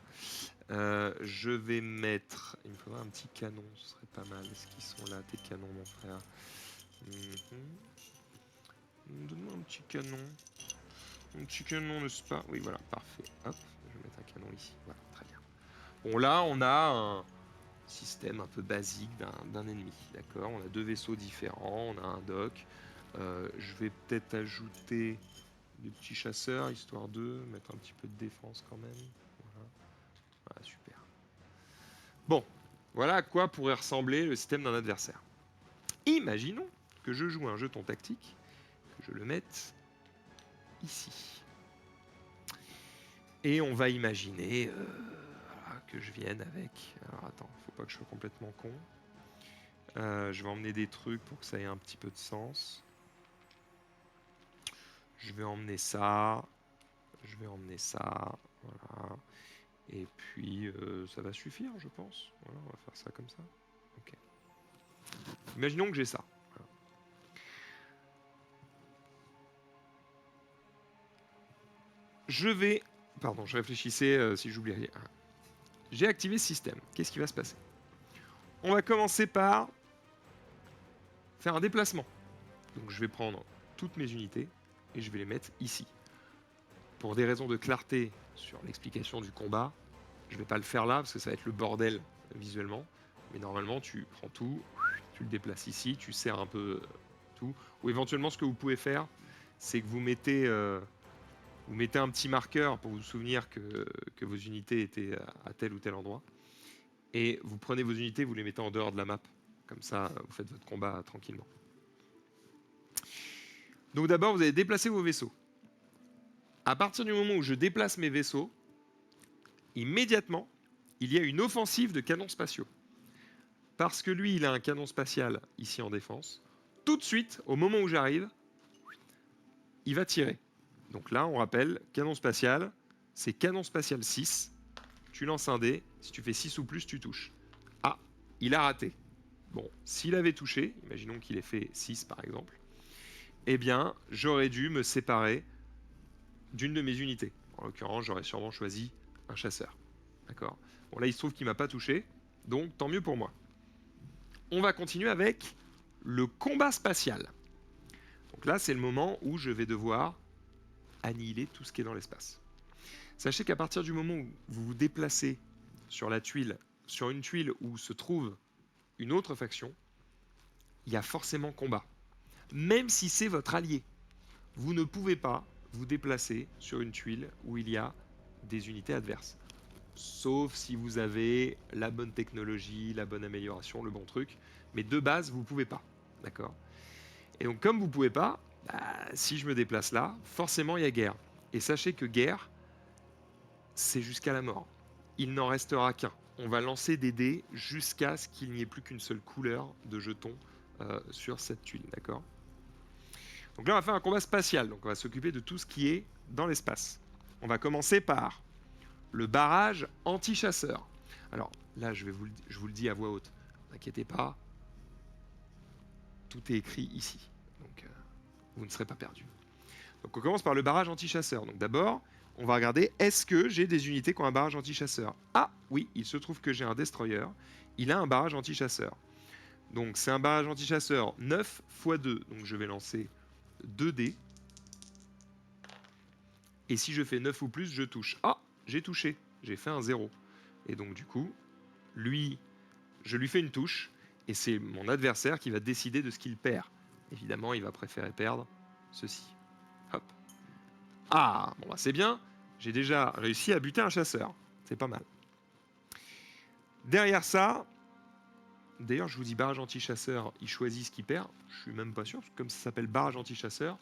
A: Je vais mettre... Il me faudrait un petit canon, ce serait pas mal. Est-ce qu'ils sont là, tes canons, mon frère? Donne-moi un petit canon. Un petit canon, n'est-ce pas? Oui, voilà, parfait. Hop, je vais mettre un canon ici. Voilà, très bien. Bon, là, on a un système un peu basique d'un ennemi. D'accord? On a deux vaisseaux différents, on a un dock. Je vais peut-être ajouter des petits chasseurs, histoire de mettre un petit peu de défense quand même. Voilà. Voilà, super. Bon, voilà à quoi pourrait ressembler le système d'un adversaire. Imaginons que je joue un jeton tactique, que je le mette ici. Et on va imaginer voilà, que je vienne avec... Alors attends, faut pas que je sois complètement con. Je vais emmener des trucs pour que ça ait un petit peu de sens. Je vais emmener ça. Je vais emmener ça. Voilà. Et puis, ça va suffire, je pense. Voilà, on va faire ça comme ça. Ok. Imaginons que j'ai ça. Voilà. Je vais... Pardon, je réfléchissais si j'oublie rien. J'ai activé ce système. Qu'est-ce qui va se passer? On va commencer par faire un déplacement. Donc je vais prendre toutes mes unités et je vais les mettre ici. Pour des raisons de clarté sur l'explication du combat, je ne vais pas le faire là parce que ça va être le bordel visuellement. Mais normalement, tu prends tout, tu le déplaces ici, tu serres un peu tout. Ou éventuellement, ce que vous pouvez faire, c'est que vous mettez un petit marqueur pour vous souvenir que vos unités étaient à tel ou tel endroit. Et vous prenez vos unités, vous les mettez en dehors de la map. Comme ça, vous faites votre combat tranquillement. Donc d'abord, vous allez déplacer vos vaisseaux. À partir du moment où je déplace mes vaisseaux, immédiatement, il y a une offensive de canons spatiaux. Parce que lui, il a un canon spatial ici en défense. Tout de suite, au moment où j'arrive, il va tirer. Donc là, on rappelle, canon spatial, c'est canon spatial 6. Tu lances un dé, si tu fais 6 ou plus, tu touches. Ah, il a raté. Bon, s'il avait touché, imaginons qu'il ait fait 6 par exemple, eh bien, j'aurais dû me séparer d'une de mes unités. En l'occurrence, j'aurais sûrement choisi un chasseur. D'accord? Bon, là, il se trouve qu'il ne m'a pas touché, donc tant mieux pour moi. On va continuer avec le combat spatial. Donc là, c'est le moment où je vais devoir annihiler tout ce qui est dans l'espace. Sachez qu'à partir du moment où vous vous déplacez sur la tuile, sur une tuile où se trouve une autre faction, il y a forcément combat. Même si c'est votre allié, vous ne pouvez pas vous déplacer sur une tuile où il y a des unités adverses. Sauf si vous avez la bonne technologie, la bonne amélioration, le bon truc. Mais de base, vous ne pouvez pas. D'accord? Et donc, comme vous ne pouvez pas, si je me déplace là, forcément, il y a guerre. Et sachez que guerre, c'est jusqu'à la mort. Il n'en restera qu'un. On va lancer des dés jusqu'à ce qu'il n'y ait plus qu'une seule couleur de jetons sur cette tuile. D'accord? Donc là, on va faire un combat spatial. Donc on va s'occuper de tout ce qui est dans l'espace. On va commencer par le barrage anti-chasseur. Alors là, je vous le dis à voix haute. N'inquiétez pas. Tout est écrit ici. Donc vous ne serez pas perdu. Donc on commence par le barrage anti-chasseur. Donc d'abord, on va regarder, est-ce que j'ai des unités qui ont un barrage anti-chasseur? Ah oui, il se trouve que j'ai un destroyer. Il a un barrage anti-chasseur. Donc c'est un barrage anti-chasseur 9 x 2. Donc je vais lancer 2 dés. Et si je fais 9 ou plus, je touche. Ah, j'ai touché. J'ai fait un 0. Et donc du coup, lui, je lui fais une touche. Et c'est mon adversaire qui va décider de ce qu'il perd. Évidemment, il va préférer perdre ceci. Hop. Ah, bon bah c'est bien. J'ai déjà réussi à buter un chasseur. C'est pas mal. Derrière ça, d'ailleurs, je vous dis barrage anti-chasseur, il choisit ce qu'il perd. Je suis même pas sûr, parce que comme ça s'appelle barrage anti-chasseur,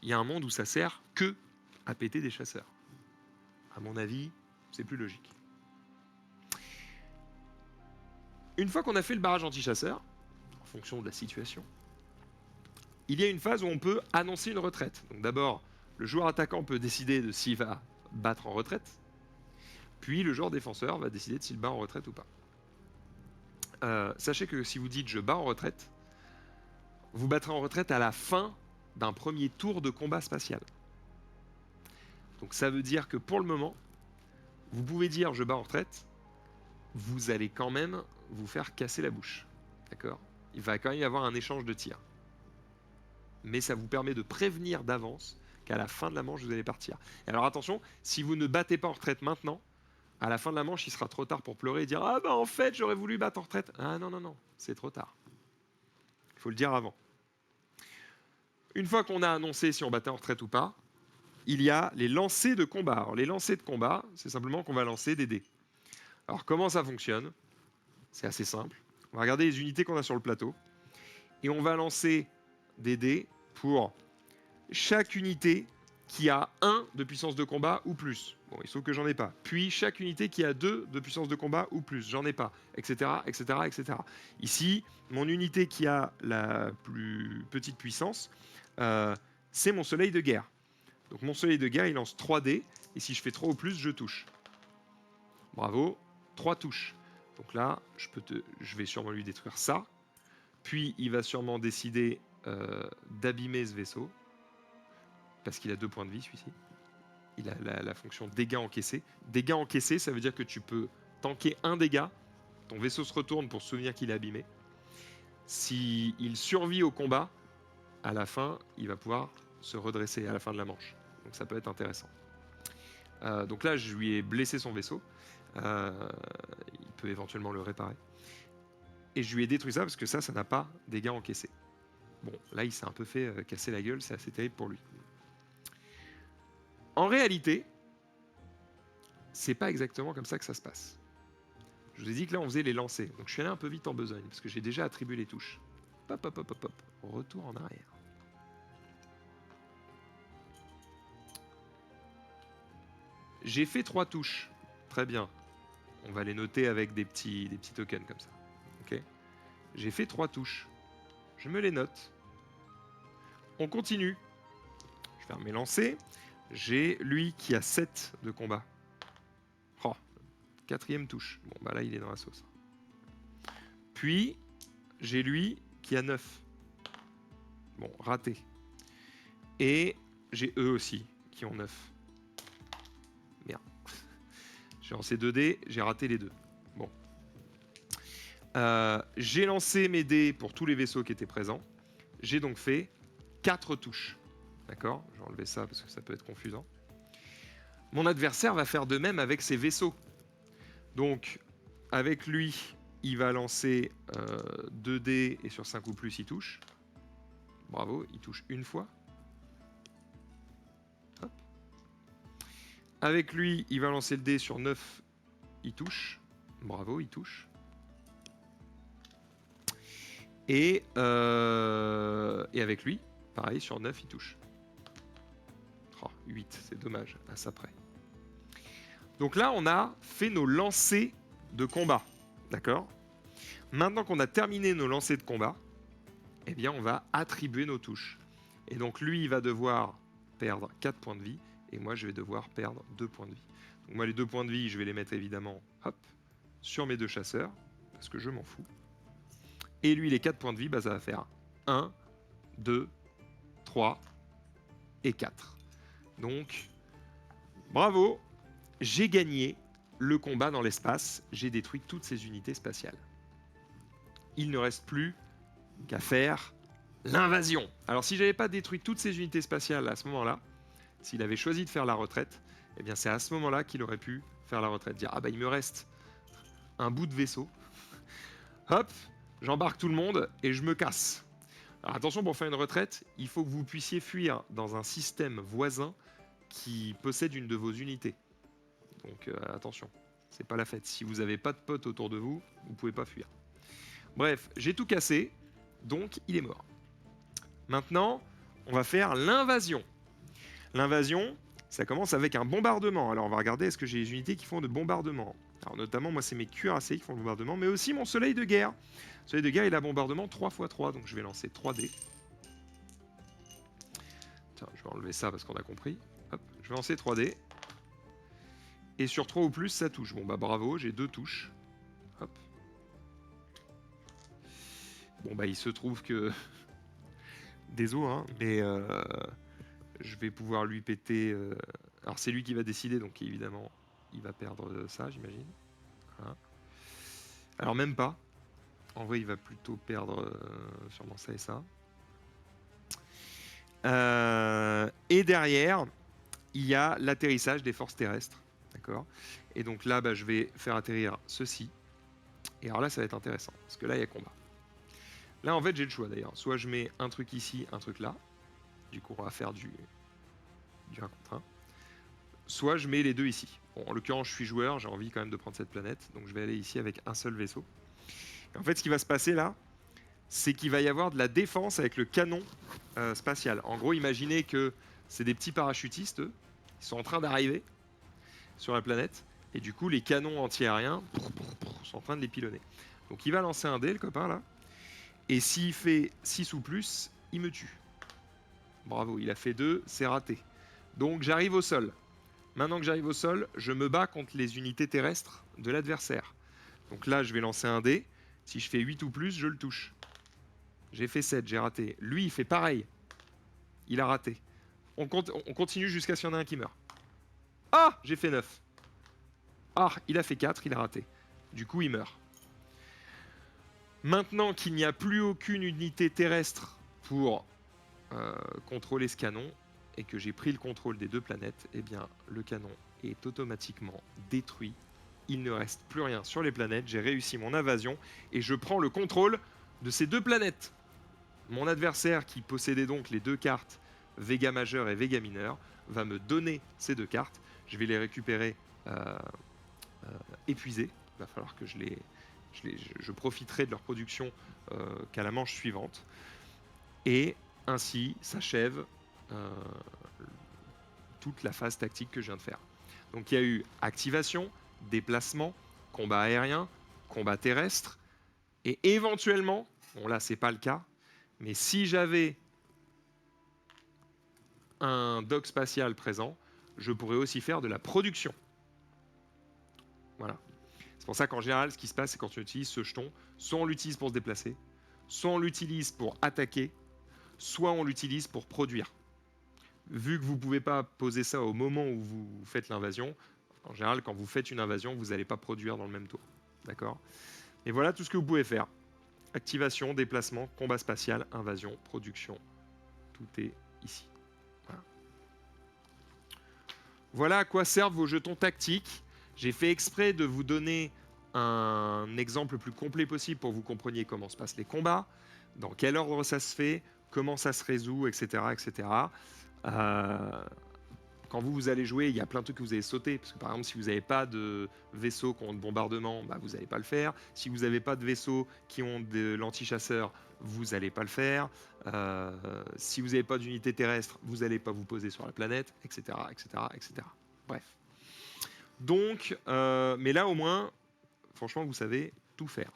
A: il y a un monde où ça sert que à péter des chasseurs. À mon avis, c'est plus logique. Une fois qu'on a fait le barrage anti-chasseur, en fonction de la situation, il y a une phase où on peut annoncer une retraite. Donc d'abord, le joueur attaquant peut décider de s'il va battre en retraite, puis le joueur défenseur va décider de s'il bat en retraite ou pas. Sachez que si vous dites je bats en retraite, vous battrez en retraite à la fin d'un premier tour de combat spatial. Donc ça veut dire que pour le moment, vous pouvez dire je bats en retraite, vous allez quand même vous faire casser la bouche. D'accord ? Il va quand même y avoir un échange de tirs. Mais ça vous permet de prévenir d'avance qu'à la fin de la manche, vous allez partir. Et alors attention, si vous ne battez pas en retraite maintenant, à la fin de la manche, il sera trop tard pour pleurer et dire « Ah bah en fait, j'aurais voulu battre en retraite. » Ah non, non, non, c'est trop tard. Il faut le dire avant. Une fois qu'on a annoncé si on battait en retraite ou pas, il y a les lancers de combat. Alors les lancers de combat, c'est simplement qu'on va lancer des dés. Alors comment ça fonctionne? C'est assez simple. On va regarder les unités qu'on a sur le plateau. Et on va lancer des dés pour chaque unité qui a 1 de puissance de combat ou plus. Bon, il se trouve que j'en ai pas. Puis chaque unité qui a 2 de puissance de combat ou plus. J'en ai pas, etc., etc., etc. Ici, mon unité qui a la plus petite puissance, c'est mon soleil de guerre. Donc mon soleil de guerre, il lance 3 dés. Et si je fais 3 ou plus, je touche. Bravo, 3 touches. Donc là, je vais sûrement lui détruire ça. Puis il va sûrement décider d'abîmer ce vaisseau. Parce qu'il a 2 points de vie, celui-ci. Il a la fonction dégâts encaissés. Dégâts encaissés, ça veut dire que tu peux tanker un dégât. Ton vaisseau se retourne pour se souvenir qu'il est abîmé. S'il survit au combat, à la fin, il va pouvoir se redresser à la fin de la manche. Donc ça peut être intéressant. Donc là, je lui ai blessé son vaisseau. Il peut éventuellement le réparer. Et je lui ai détruit ça parce que ça n'a pas dégâts encaissés. Bon, là, il s'est un peu fait casser la gueule. C'est assez terrible pour lui. En réalité, c'est pas exactement comme ça que ça se passe. Je vous ai dit que là, on faisait les lancers. Donc je suis allé un peu vite en besogne parce que j'ai déjà attribué les touches. Hop, hop, hop, hop, hop. Retour en arrière. J'ai fait 3 touches. Très bien. On va les noter avec des petits tokens comme ça. Ok. J'ai fait 3 touches. Je me les note. On continue. Je vais faire mes lancers. J'ai lui qui a 7 de combat. Oh, 4e touche. Bon, bah là, il est dans la sauce. Puis, j'ai lui qui a 9. Bon, raté. Et j'ai eux aussi qui ont 9. Merde. J'ai lancé 2 dés, j'ai raté les 2. Bon. J'ai lancé mes dés pour tous les vaisseaux qui étaient présents. J'ai donc fait 4 touches. D'accord? Je vais enlever ça parce que ça peut être confusant. Mon adversaire va faire de même avec ses vaisseaux. Donc, avec lui, il va lancer 2 dés et sur 5 ou plus, il touche. Bravo, il touche une fois. Hop. Avec lui, il va lancer le dé sur 9, il touche. Bravo, il touche. Et avec lui, pareil, sur 9, il touche. Oh, 8, c'est dommage, à ça près. Donc là, on a fait nos lancers de combat. D'accord? Maintenant qu'on a terminé nos lancers de combat, eh bien, on va attribuer nos touches. Et donc, lui, il va devoir perdre 4 points de vie, et moi, je vais devoir perdre 2 points de vie. Donc moi, les 2 points de vie, je vais les mettre évidemment, hop, sur mes 2 chasseurs, parce que je m'en fous. Et lui, les 4 points de vie, bah, ça va faire 1, 2, 3 et 4. Donc, bravo, j'ai gagné le combat dans l'espace, j'ai détruit toutes ces unités spatiales. Il ne reste plus qu'à faire l'invasion. Alors si j'avais pas détruit toutes ces unités spatiales à ce moment-là, s'il avait choisi de faire la retraite, eh bien c'est à ce moment-là qu'il aurait pu faire la retraite. Dire ah bah il me reste un bout de vaisseau. Hop, j'embarque tout le monde et je me casse. Alors attention, pour faire une retraite, il faut que vous puissiez fuir dans un système voisin qui possède une de vos unités. Donc attention, c'est pas la fête. Si vous n'avez pas de potes autour de vous, vous pouvez pas fuir. Bref, j'ai tout cassé, donc il est mort. Maintenant, on va faire l'invasion. L'invasion, ça commence avec un bombardement. Alors on va regarder, est-ce que j'ai des unités qui font de bombardement? Alors notamment, moi c'est mes cuirassés qui font le bombardement, mais aussi mon soleil de guerre. Le soleil de guerre, il a bombardement 3×3, donc je vais lancer 3D. Tiens, je vais enlever ça parce qu'on a compris. Hop, je vais lancer 3D. Et sur 3 ou plus, ça touche. Bon bah bravo, j'ai 2 touches. Hop. Bon bah il se trouve que... Désolé, hein, mais je vais pouvoir lui péter... Alors c'est lui qui va décider, donc évidemment, il va perdre ça, j'imagine. Voilà. Alors même pas. En vrai, il va plutôt perdre sûrement ça et ça. Et derrière, il y a l'atterrissage des forces terrestres. D'accord. Et donc là, bah, je vais faire atterrir ceci. Et alors là, ça va être intéressant, parce que là, il y a combat. Là, en fait, j'ai le choix d'ailleurs. Soit je mets un truc ici, un truc là. Du coup, on va faire du 1 contre 1. Soit je mets les deux ici. Bon, en l'occurrence, je suis joueur, j'ai envie quand même de prendre cette planète. Donc je vais aller ici avec un seul vaisseau. Et en fait, ce qui va se passer là, c'est qu'il va y avoir de la défense avec le canon spatial. En gros, imaginez que c'est des petits parachutistes, eux. Ils sont en train d'arriver sur la planète. Et du coup, les canons anti-aériens sont en train de les pilonner. Donc il va lancer un dé, le copain, là. Et s'il fait 6 ou plus, il me tue. Bravo, il a fait 2, c'est raté. Donc j'arrive au sol. Maintenant que j'arrive au sol, je me bats contre les unités terrestres de l'adversaire. Donc là, je vais lancer un dé. Si je fais 8 ou plus, je le touche. J'ai fait 7, j'ai raté. Lui, il fait pareil. Il a raté. On continue jusqu'à ce qu'il y en ait un qui meurt. Ah, j'ai fait 9. Ah, il a fait 4, il a raté. Du coup, il meurt. Maintenant qu'il n'y a plus aucune unité terrestre pour contrôler ce canon, et que j'ai pris le contrôle des 2 planètes, eh bien, le canon est automatiquement détruit. Il ne reste plus rien sur les planètes. J'ai réussi mon invasion et je prends le contrôle de ces 2 planètes. Mon adversaire, qui possédait donc les 2 cartes Vega majeur et Vega mineur, va me donner ces 2 cartes. Je vais les récupérer épuisées. Il va falloir que je profiterai de leur production qu'à la manche suivante. Et ainsi s'achève toute la phase tactique que je viens de faire. Donc il y a eu activation, déplacement, combat aérien, combat terrestre, et éventuellement, bon là c'est pas le cas, mais si j'avais un dock spatial présent, je pourrais aussi faire de la production. Voilà. C'est pour ça qu'en général, ce qui se passe, c'est quand on utilise ce jeton, soit on l'utilise pour se déplacer, soit on l'utilise pour attaquer, soit on l'utilise pour produire. Vu que vous ne pouvez pas poser ça au moment où vous faites l'invasion, en général, quand vous faites une invasion, vous n'allez pas produire dans le même tour. D'accord? Et voilà tout ce que vous pouvez faire. Activation, déplacement, combat spatial, invasion, production. Tout est ici. Voilà. Voilà à quoi servent vos jetons tactiques. J'ai fait exprès de vous donner un exemple le plus complet possible pour que vous compreniez comment se passent les combats, dans quel ordre ça se fait, comment ça se résout, etc. etc. Quand vous allez jouer, il y a plein de trucs que vous allez sauter. Parce que par exemple, si vous n'avez pas de vaisseaux qui ont de bombardement, bah, vous n'allez pas le faire. Si vous n'avez pas de vaisseaux qui ont de l'anti-chasseur, vous n'allez pas le faire. Si vous n'avez pas d'unité terrestre, vous n'allez pas vous poser sur la planète, etc. etc., etc. Bref. Donc, mais là au moins, franchement, vous savez tout faire.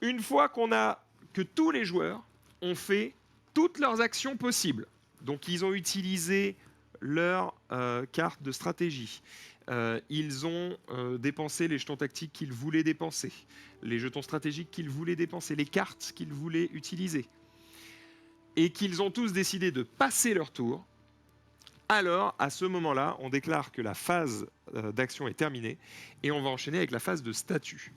A: Une fois que tous les joueurs ont fait toutes leurs actions possibles, donc ils ont utilisé leur carte de stratégie, ils ont dépensé les jetons tactiques qu'ils voulaient dépenser, les jetons stratégiques qu'ils voulaient dépenser, les cartes qu'ils voulaient utiliser, et qu'ils ont tous décidé de passer leur tour, alors à ce moment-là, on déclare que la phase d'action est terminée et on va enchaîner avec la phase de statut.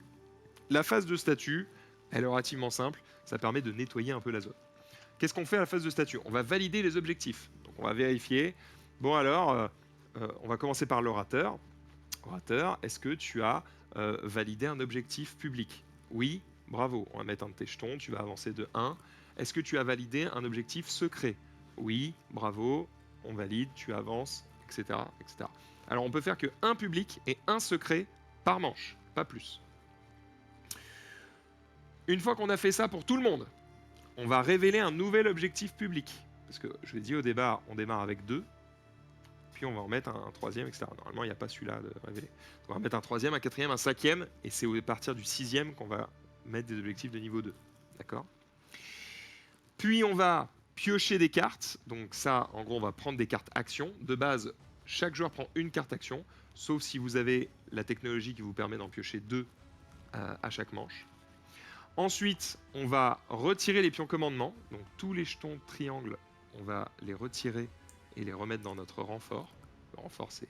A: La phase de statut, Elle est relativement simple, ça permet de nettoyer un peu la zone. Qu'est-ce qu'on fait à la phase de statut? On va valider les objectifs. Donc on va vérifier. Bon alors, on va commencer par l'orateur. Orateur, est-ce que tu as validé un objectif public? Oui, bravo. On va mettre un de tes jetons, tu vas avancer de 1. Est-ce que tu as validé un objectif secret? Oui, bravo, on valide, tu avances, etc., etc. Alors on peut faire que un public et un secret par manche, pas plus. Une fois qu'on a fait ça pour tout le monde, on va révéler un nouvel objectif public. Parce que je l'ai dit au départ, on démarre avec 2, puis on va en mettre un troisième, etc. Normalement, il n'y a pas celui-là de révéler. On va mettre un troisième, un quatrième, un cinquième, et c'est à partir du sixième qu'on va mettre des objectifs de niveau 2. D'accord? Puis on va piocher des cartes. Donc ça, en gros, on va prendre des cartes actions. De base, chaque joueur prend une carte action, sauf si vous avez la technologie qui vous permet d'en piocher 2 à chaque manche. Ensuite, on va retirer les pions commandement. Donc tous les jetons triangles, on va les retirer et les remettre dans notre renfort. Le renfort, c'est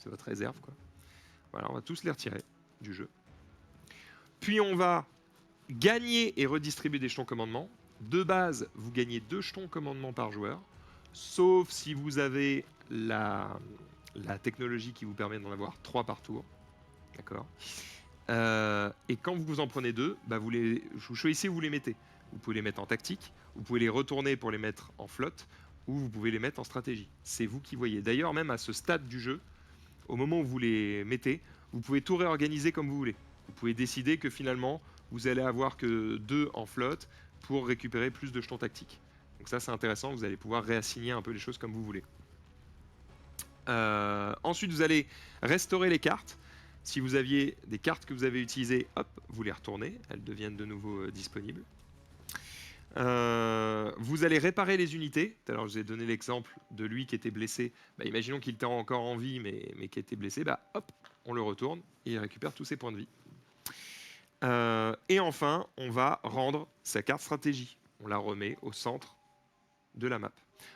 A: votre réserve, quoi. Voilà, on va tous les retirer du jeu. Puis on va gagner et redistribuer des jetons commandement. De base, vous gagnez 2 jetons commandement par joueur, sauf si vous avez la technologie qui vous permet d'en avoir 3 par tour. D'accord. Et quand vous en prenez 2, bah vous choisissez où vous les mettez. Vous pouvez les mettre en tactique, vous pouvez les retourner pour les mettre en flotte, ou vous pouvez les mettre en stratégie. C'est vous qui voyez. D'ailleurs, même à ce stade du jeu, au moment où vous les mettez, vous pouvez tout réorganiser comme vous voulez. Vous pouvez décider que finalement, vous allez avoir que 2 en flotte pour récupérer plus de jetons tactiques. Donc ça, c'est intéressant, vous allez pouvoir réassigner un peu les choses comme vous voulez. Ensuite, vous allez restaurer les cartes. Si vous aviez des cartes que vous avez utilisées, hop, vous les retournez, elles deviennent de nouveau disponibles. Vous allez réparer les unités. Tout à l'heure, je vous ai donné l'exemple de lui qui était blessé. Bah, imaginons qu'il était encore en vie, mais qui était blessé. Bah, hop, on le retourne et il récupère tous ses points de vie. Et enfin, on va rendre sa carte stratégie. On la remet au centre de la map.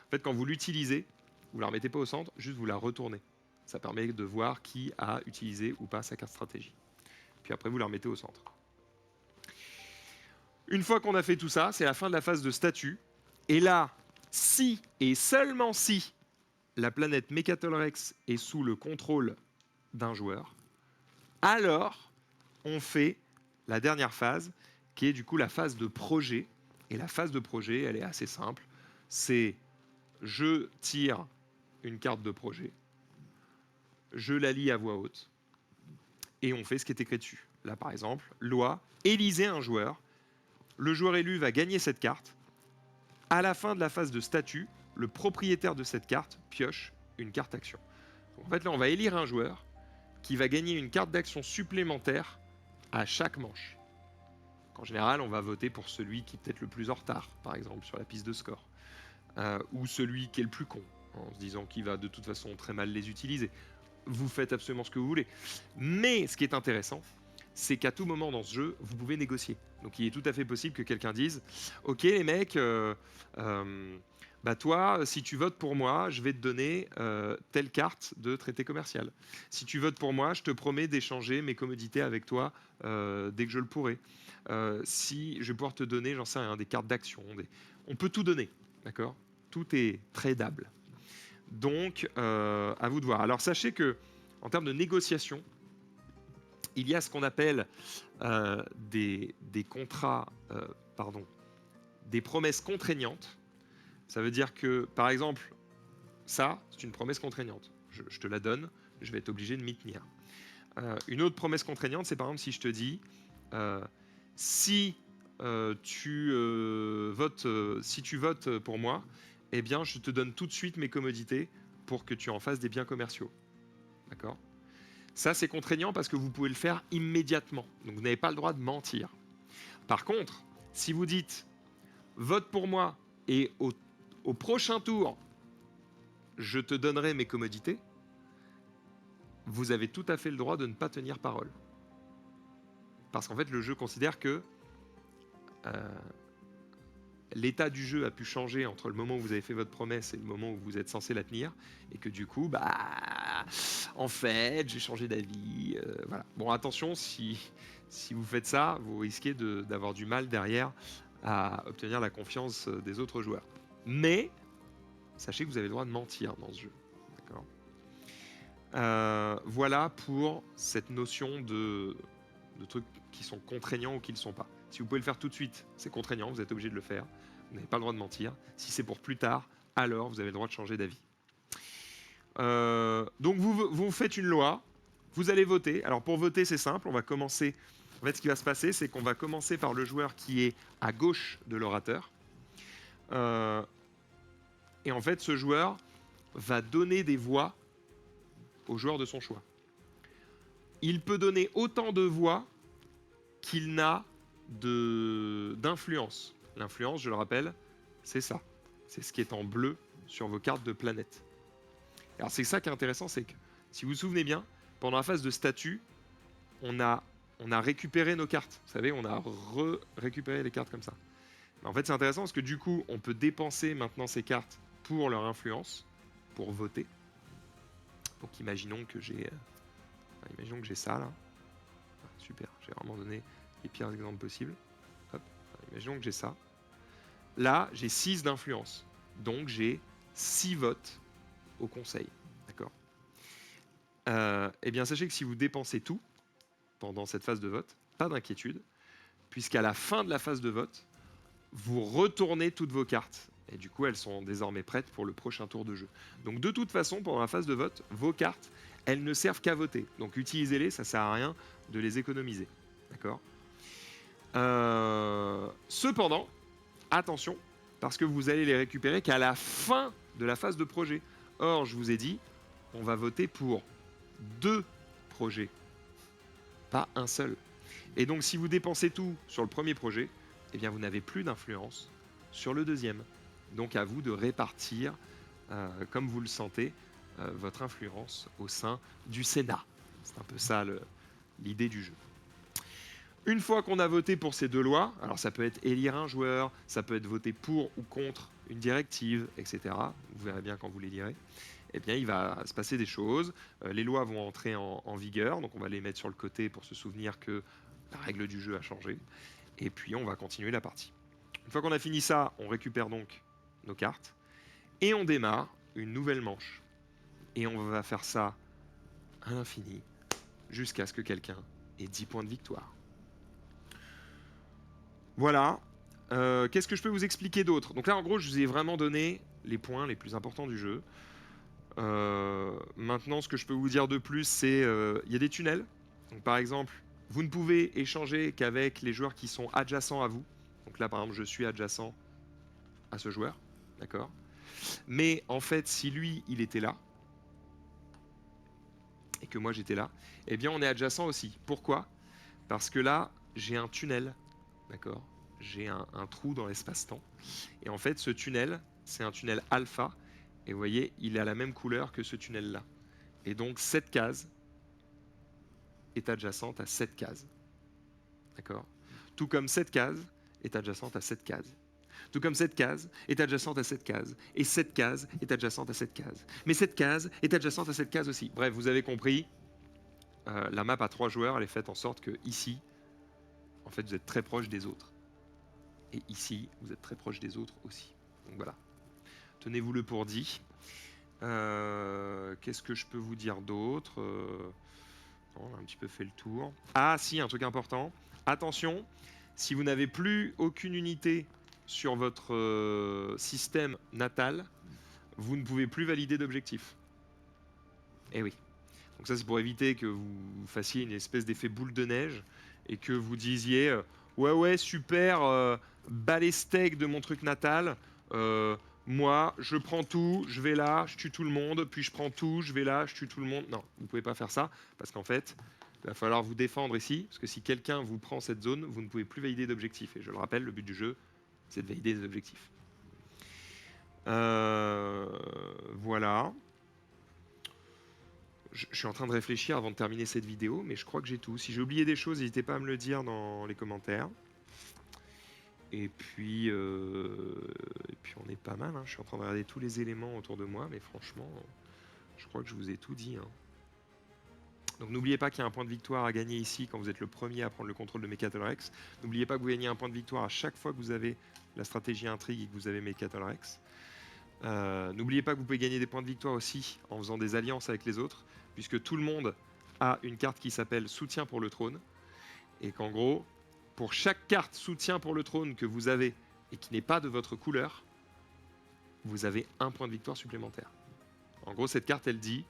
A: En fait, quand vous l'utilisez, vous ne la remettez pas au centre, juste vous la retournez. Ça permet de voir qui a utilisé ou pas sa carte stratégie. Puis après, vous la remettez au centre. Une fois qu'on a fait tout ça, c'est la fin de la phase de statut. Et là, si et seulement si la planète Mechatol Rex est sous le contrôle d'un joueur, alors on fait la dernière phase, qui est du coup la phase de projet. Et la phase de projet, elle est assez simple. C'est je tire une carte de projet, je la lis à voix haute, et on fait ce qui est écrit dessus. Là, par exemple, loi, élisez un joueur. Le joueur élu va gagner cette carte. À la fin de la phase de statut, le propriétaire de cette carte pioche une carte action. Donc, en fait, là, on va élire un joueur qui va gagner une carte d'action supplémentaire à chaque manche. En général, on va voter pour celui qui est peut-être le plus en retard, par exemple, sur la piste de score. Ou celui qui est le plus con, en se disant qu'il va de toute façon très mal les utiliser. Vous faites absolument ce que vous voulez. Mais ce qui est intéressant, c'est qu'à tout moment dans ce jeu, vous pouvez négocier. Donc il est tout à fait possible que quelqu'un dise « Ok les mecs, bah toi, si tu votes pour moi, je vais te donner telle carte de traité commercial. Si tu votes pour moi, je te promets d'échanger mes commodités avec toi dès que je le pourrai. Si je vais pouvoir te donner, j'en sais rien, des cartes d'action. On peut tout donner, d'accord? Tout est tradable. Donc, à vous de voir. Alors, sachez que, en termes de négociation, il y a ce qu'on appelle des contrats, des promesses contraignantes. Ça veut dire que, par exemple, ça, c'est une promesse contraignante. Je te la donne, je vais être obligé de m'y tenir. Une autre promesse contraignante, c'est par exemple si je te dis si tu votes pour moi, eh bien, je te donne tout de suite mes commodités pour que tu en fasses des biens commerciaux. D'accord? Ça, c'est contraignant parce que vous pouvez le faire immédiatement. Donc, vous n'avez pas le droit de mentir. Par contre, si vous dites vote pour moi et au prochain tour, je te donnerai mes commodités, vous avez tout à fait le droit de ne pas tenir parole. Parce qu'en fait, le jeu considère que l'état du jeu a pu changer entre le moment où vous avez fait votre promesse et le moment où vous êtes censé la tenir, et que du coup, bah, en fait, j'ai changé d'avis. Voilà. Bon, attention, si vous faites ça, vous risquez d'avoir du mal derrière à obtenir la confiance des autres joueurs. Mais, sachez que vous avez le droit de mentir dans ce jeu. D'accord. Voilà pour cette notion de trucs qui sont contraignants ou qui ne le sont pas. Si vous pouvez le faire tout de suite, c'est contraignant, vous êtes obligé de le faire. Vous n'avez pas le droit de mentir. Si c'est pour plus tard, alors vous avez le droit de changer d'avis. Donc vous faites une loi, vous allez voter. Alors pour voter, c'est simple, on va commencer. En fait, ce qui va se passer, c'est qu'on va commencer par le joueur qui est à gauche de l'orateur. Et en fait, ce joueur va donner des voix au joueur de son choix. Il peut donner autant de voix qu'il n'a d'influence. L'influence, je le rappelle, c'est ça. C'est ce qui est en bleu sur vos cartes de planète. Alors c'est ça qui est intéressant, c'est que, si vous vous souvenez bien, pendant la phase de statut, on a récupéré nos cartes. Vous savez, on a récupéré les cartes comme ça. Mais en fait, c'est intéressant parce que du coup, on peut dépenser maintenant ces cartes pour leur influence, pour voter. Donc imaginons que j'ai ça là. Super, j'ai vraiment donné les pires exemples possibles. Hop. Imaginons que j'ai ça. Là, j'ai 6 d'influence. Donc j'ai 6 votes au conseil. D'accord. Eh bien, sachez que si vous dépensez tout pendant cette phase de vote, pas d'inquiétude, puisqu'à la fin de la phase de vote, vous retournez toutes vos cartes. Et du coup, elles sont désormais prêtes pour le prochain tour de jeu. Donc de toute façon, pendant la phase de vote, vos cartes, elles ne servent qu'à voter. Donc utilisez-les, ça ne sert à rien de les économiser. D'accord. Cependant, attention, parce que vous allez les récupérer qu'à la fin de la phase de projet. Or, je vous ai dit, on va voter pour 2 projets, pas un seul. Et donc, si vous dépensez tout sur le premier projet, eh bien, vous n'avez plus d'influence sur le deuxième. Donc, à vous de répartir, comme vous le sentez, votre influence au sein du Sénat. C'est un peu ça l'idée du jeu. Une fois qu'on a voté pour ces 2 lois, alors ça peut être élire un joueur, ça peut être voter pour ou contre une directive, etc. Vous verrez bien quand vous les lirez. Eh bien, il va se passer des choses. Les lois vont entrer en vigueur, donc on va les mettre sur le côté pour se souvenir que la règle du jeu a changé. Et puis, on va continuer la partie. Une fois qu'on a fini ça, on récupère donc nos cartes et on démarre une nouvelle manche. Et on va faire ça à l'infini jusqu'à ce que quelqu'un ait 10 points de victoire. Voilà. Qu'est-ce que je peux vous expliquer d'autre? Donc là, en gros, je vous ai vraiment donné les points les plus importants du jeu. Maintenant, ce que je peux vous dire de plus, c'est il y a des tunnels. Donc, par exemple, vous ne pouvez échanger qu'avec les joueurs qui sont adjacents à vous. Donc là, par exemple, je suis adjacent à ce joueur. D'accord. Mais en fait, si lui, il était là, et que moi, j'étais là, eh bien, on est adjacent aussi. Pourquoi? Parce que là, j'ai un tunnel. D'accord. J'ai un trou dans l'espace-temps. Et en fait, ce tunnel, c'est un tunnel alpha. Et vous voyez, il est à la même couleur que ce tunnel-là. Et donc, cette case est adjacente à cette case. D'accord. Tout comme cette case est adjacente à cette case. Tout comme cette case est adjacente à cette case. Et cette case est adjacente à cette case. Mais cette case est adjacente à cette case aussi. Bref, vous avez compris, la map à 3 joueurs, elle est faite en sorte que ici, en fait, vous êtes très proche des autres. Et ici, vous êtes très proche des autres aussi. Donc voilà. Tenez-vous-le pour dit. Qu'est-ce que je peux vous dire d'autre? On a un petit peu fait le tour. Ah si, un truc important. Attention, si vous n'avez plus aucune unité sur votre système natal, vous ne pouvez plus valider d'objectif. Eh oui. Donc ça, c'est pour éviter que vous fassiez une espèce d'effet boule de neige et que vous disiez ouais, super, balèque de mon truc natal. Moi, je prends tout, je vais là, je tue tout le monde, puis je prends tout, je vais là, je tue tout le monde. Non, vous ne pouvez pas faire ça, parce qu'en fait, il va falloir vous défendre ici, parce que si quelqu'un vous prend cette zone, vous ne pouvez plus valider d'objectifs. Et je le rappelle, le but du jeu, c'est de valider des objectifs. Voilà. Je suis en train de réfléchir avant de terminer cette vidéo, mais je crois que j'ai tout. Si j'ai oublié des choses, n'hésitez pas à me le dire dans les commentaires. Et puis on est pas mal. Hein. Je suis en train de regarder tous les éléments autour de moi, mais franchement, je crois que je vous ai tout dit. Hein. Donc n'oubliez pas qu'il y a un point de victoire à gagner ici quand vous êtes le premier à prendre le contrôle de Mecatol Rex. N'oubliez pas que vous gagnez un point de victoire à chaque fois que vous avez la stratégie intrigue et que vous avez Mecatol Rex. N'oubliez pas que vous pouvez gagner des points de victoire aussi en faisant des alliances avec les autres, puisque tout le monde a une carte qui s'appelle soutien pour le trône. Et qu'en gros, pour chaque carte soutien pour le trône que vous avez et qui n'est pas de votre couleur, vous avez un point de victoire supplémentaire. En gros, cette carte, elle dit,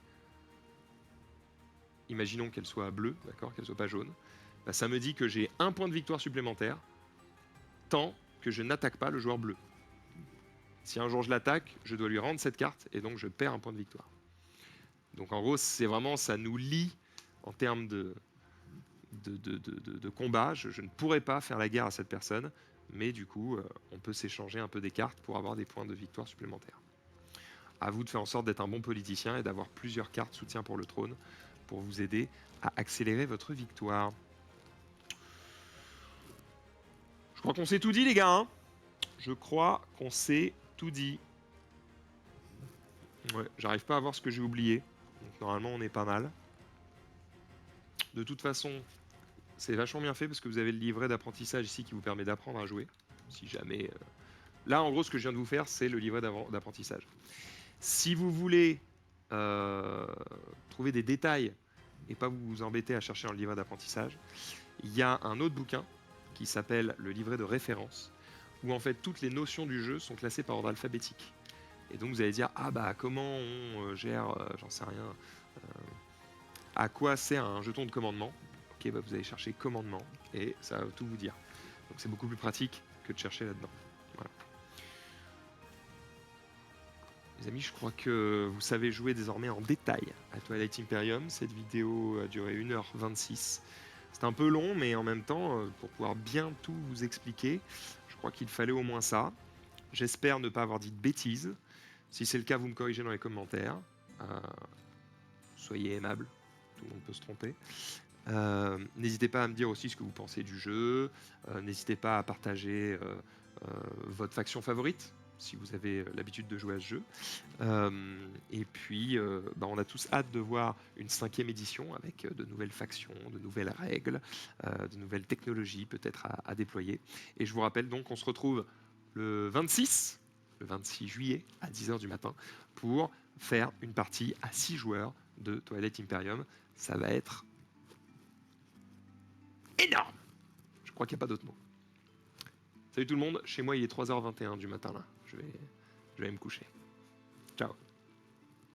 A: imaginons qu'elle soit bleue, d'accord, qu'elle soit pas jaune, bah, ça me dit que j'ai un point de victoire supplémentaire tant que je n'attaque pas le joueur bleu. Si un jour je l'attaque, je dois lui rendre cette carte et donc je perds un point de victoire. Donc en gros, c'est vraiment, ça nous lie en termes de combat. Je ne pourrais pas faire la guerre à cette personne, mais du coup, on peut s'échanger un peu des cartes pour avoir des points de victoire supplémentaires. À vous de faire en sorte d'être un bon politicien et d'avoir plusieurs cartes soutien pour le trône pour vous aider à accélérer votre victoire. Je crois qu'on s'est tout dit, les gars. Hein, je crois qu'on s'est tout dit. Ouais, j'arrive pas à voir ce que j'ai oublié. Donc normalement, on est pas mal. De toute façon, c'est vachement bien fait parce que vous avez le livret d'apprentissage ici qui vous permet d'apprendre à jouer. Si jamais... Là, en gros, ce que je viens de vous faire, c'est le livret d'apprentissage. Si vous voulez trouver des détails et pas vous embêter à chercher dans le livret d'apprentissage, il y a un autre bouquin qui s'appelle le livret de référence, où en fait toutes les notions du jeu sont classées par ordre alphabétique. Et donc vous allez dire, ah bah comment on gère, j'en sais rien, à quoi sert un jeton de commandement. Ok, bah vous allez chercher commandement et ça va tout vous dire. Donc c'est beaucoup plus pratique que de chercher là-dedans. Voilà. Les amis, je crois que vous savez jouer désormais en détail à Twilight Imperium. Cette vidéo a duré 1h26. C'est un peu long, mais en même temps, pour pouvoir bien tout vous expliquer, je crois qu'il fallait au moins ça. J'espère ne pas avoir dit de bêtises. Si c'est le cas, vous me corrigez dans les commentaires. Soyez aimable, tout le monde peut se tromper. N'hésitez pas à me dire aussi ce que vous pensez du jeu. N'hésitez pas à partager votre faction favorite, si vous avez l'habitude de jouer à ce jeu. Et puis, on a tous hâte de voir une 5e édition avec de nouvelles factions, de nouvelles règles, de nouvelles technologies peut-être à déployer. Et je vous rappelle donc qu'on se retrouve le 26 juillet à 10h du matin pour faire une partie à 6 joueurs de Twilight Imperium. Ça va être énorme. Je crois qu'il n'y a pas d'autre mot. Salut tout le monde, chez moi il est 3h21 du matin là. Je vais me coucher. Ciao.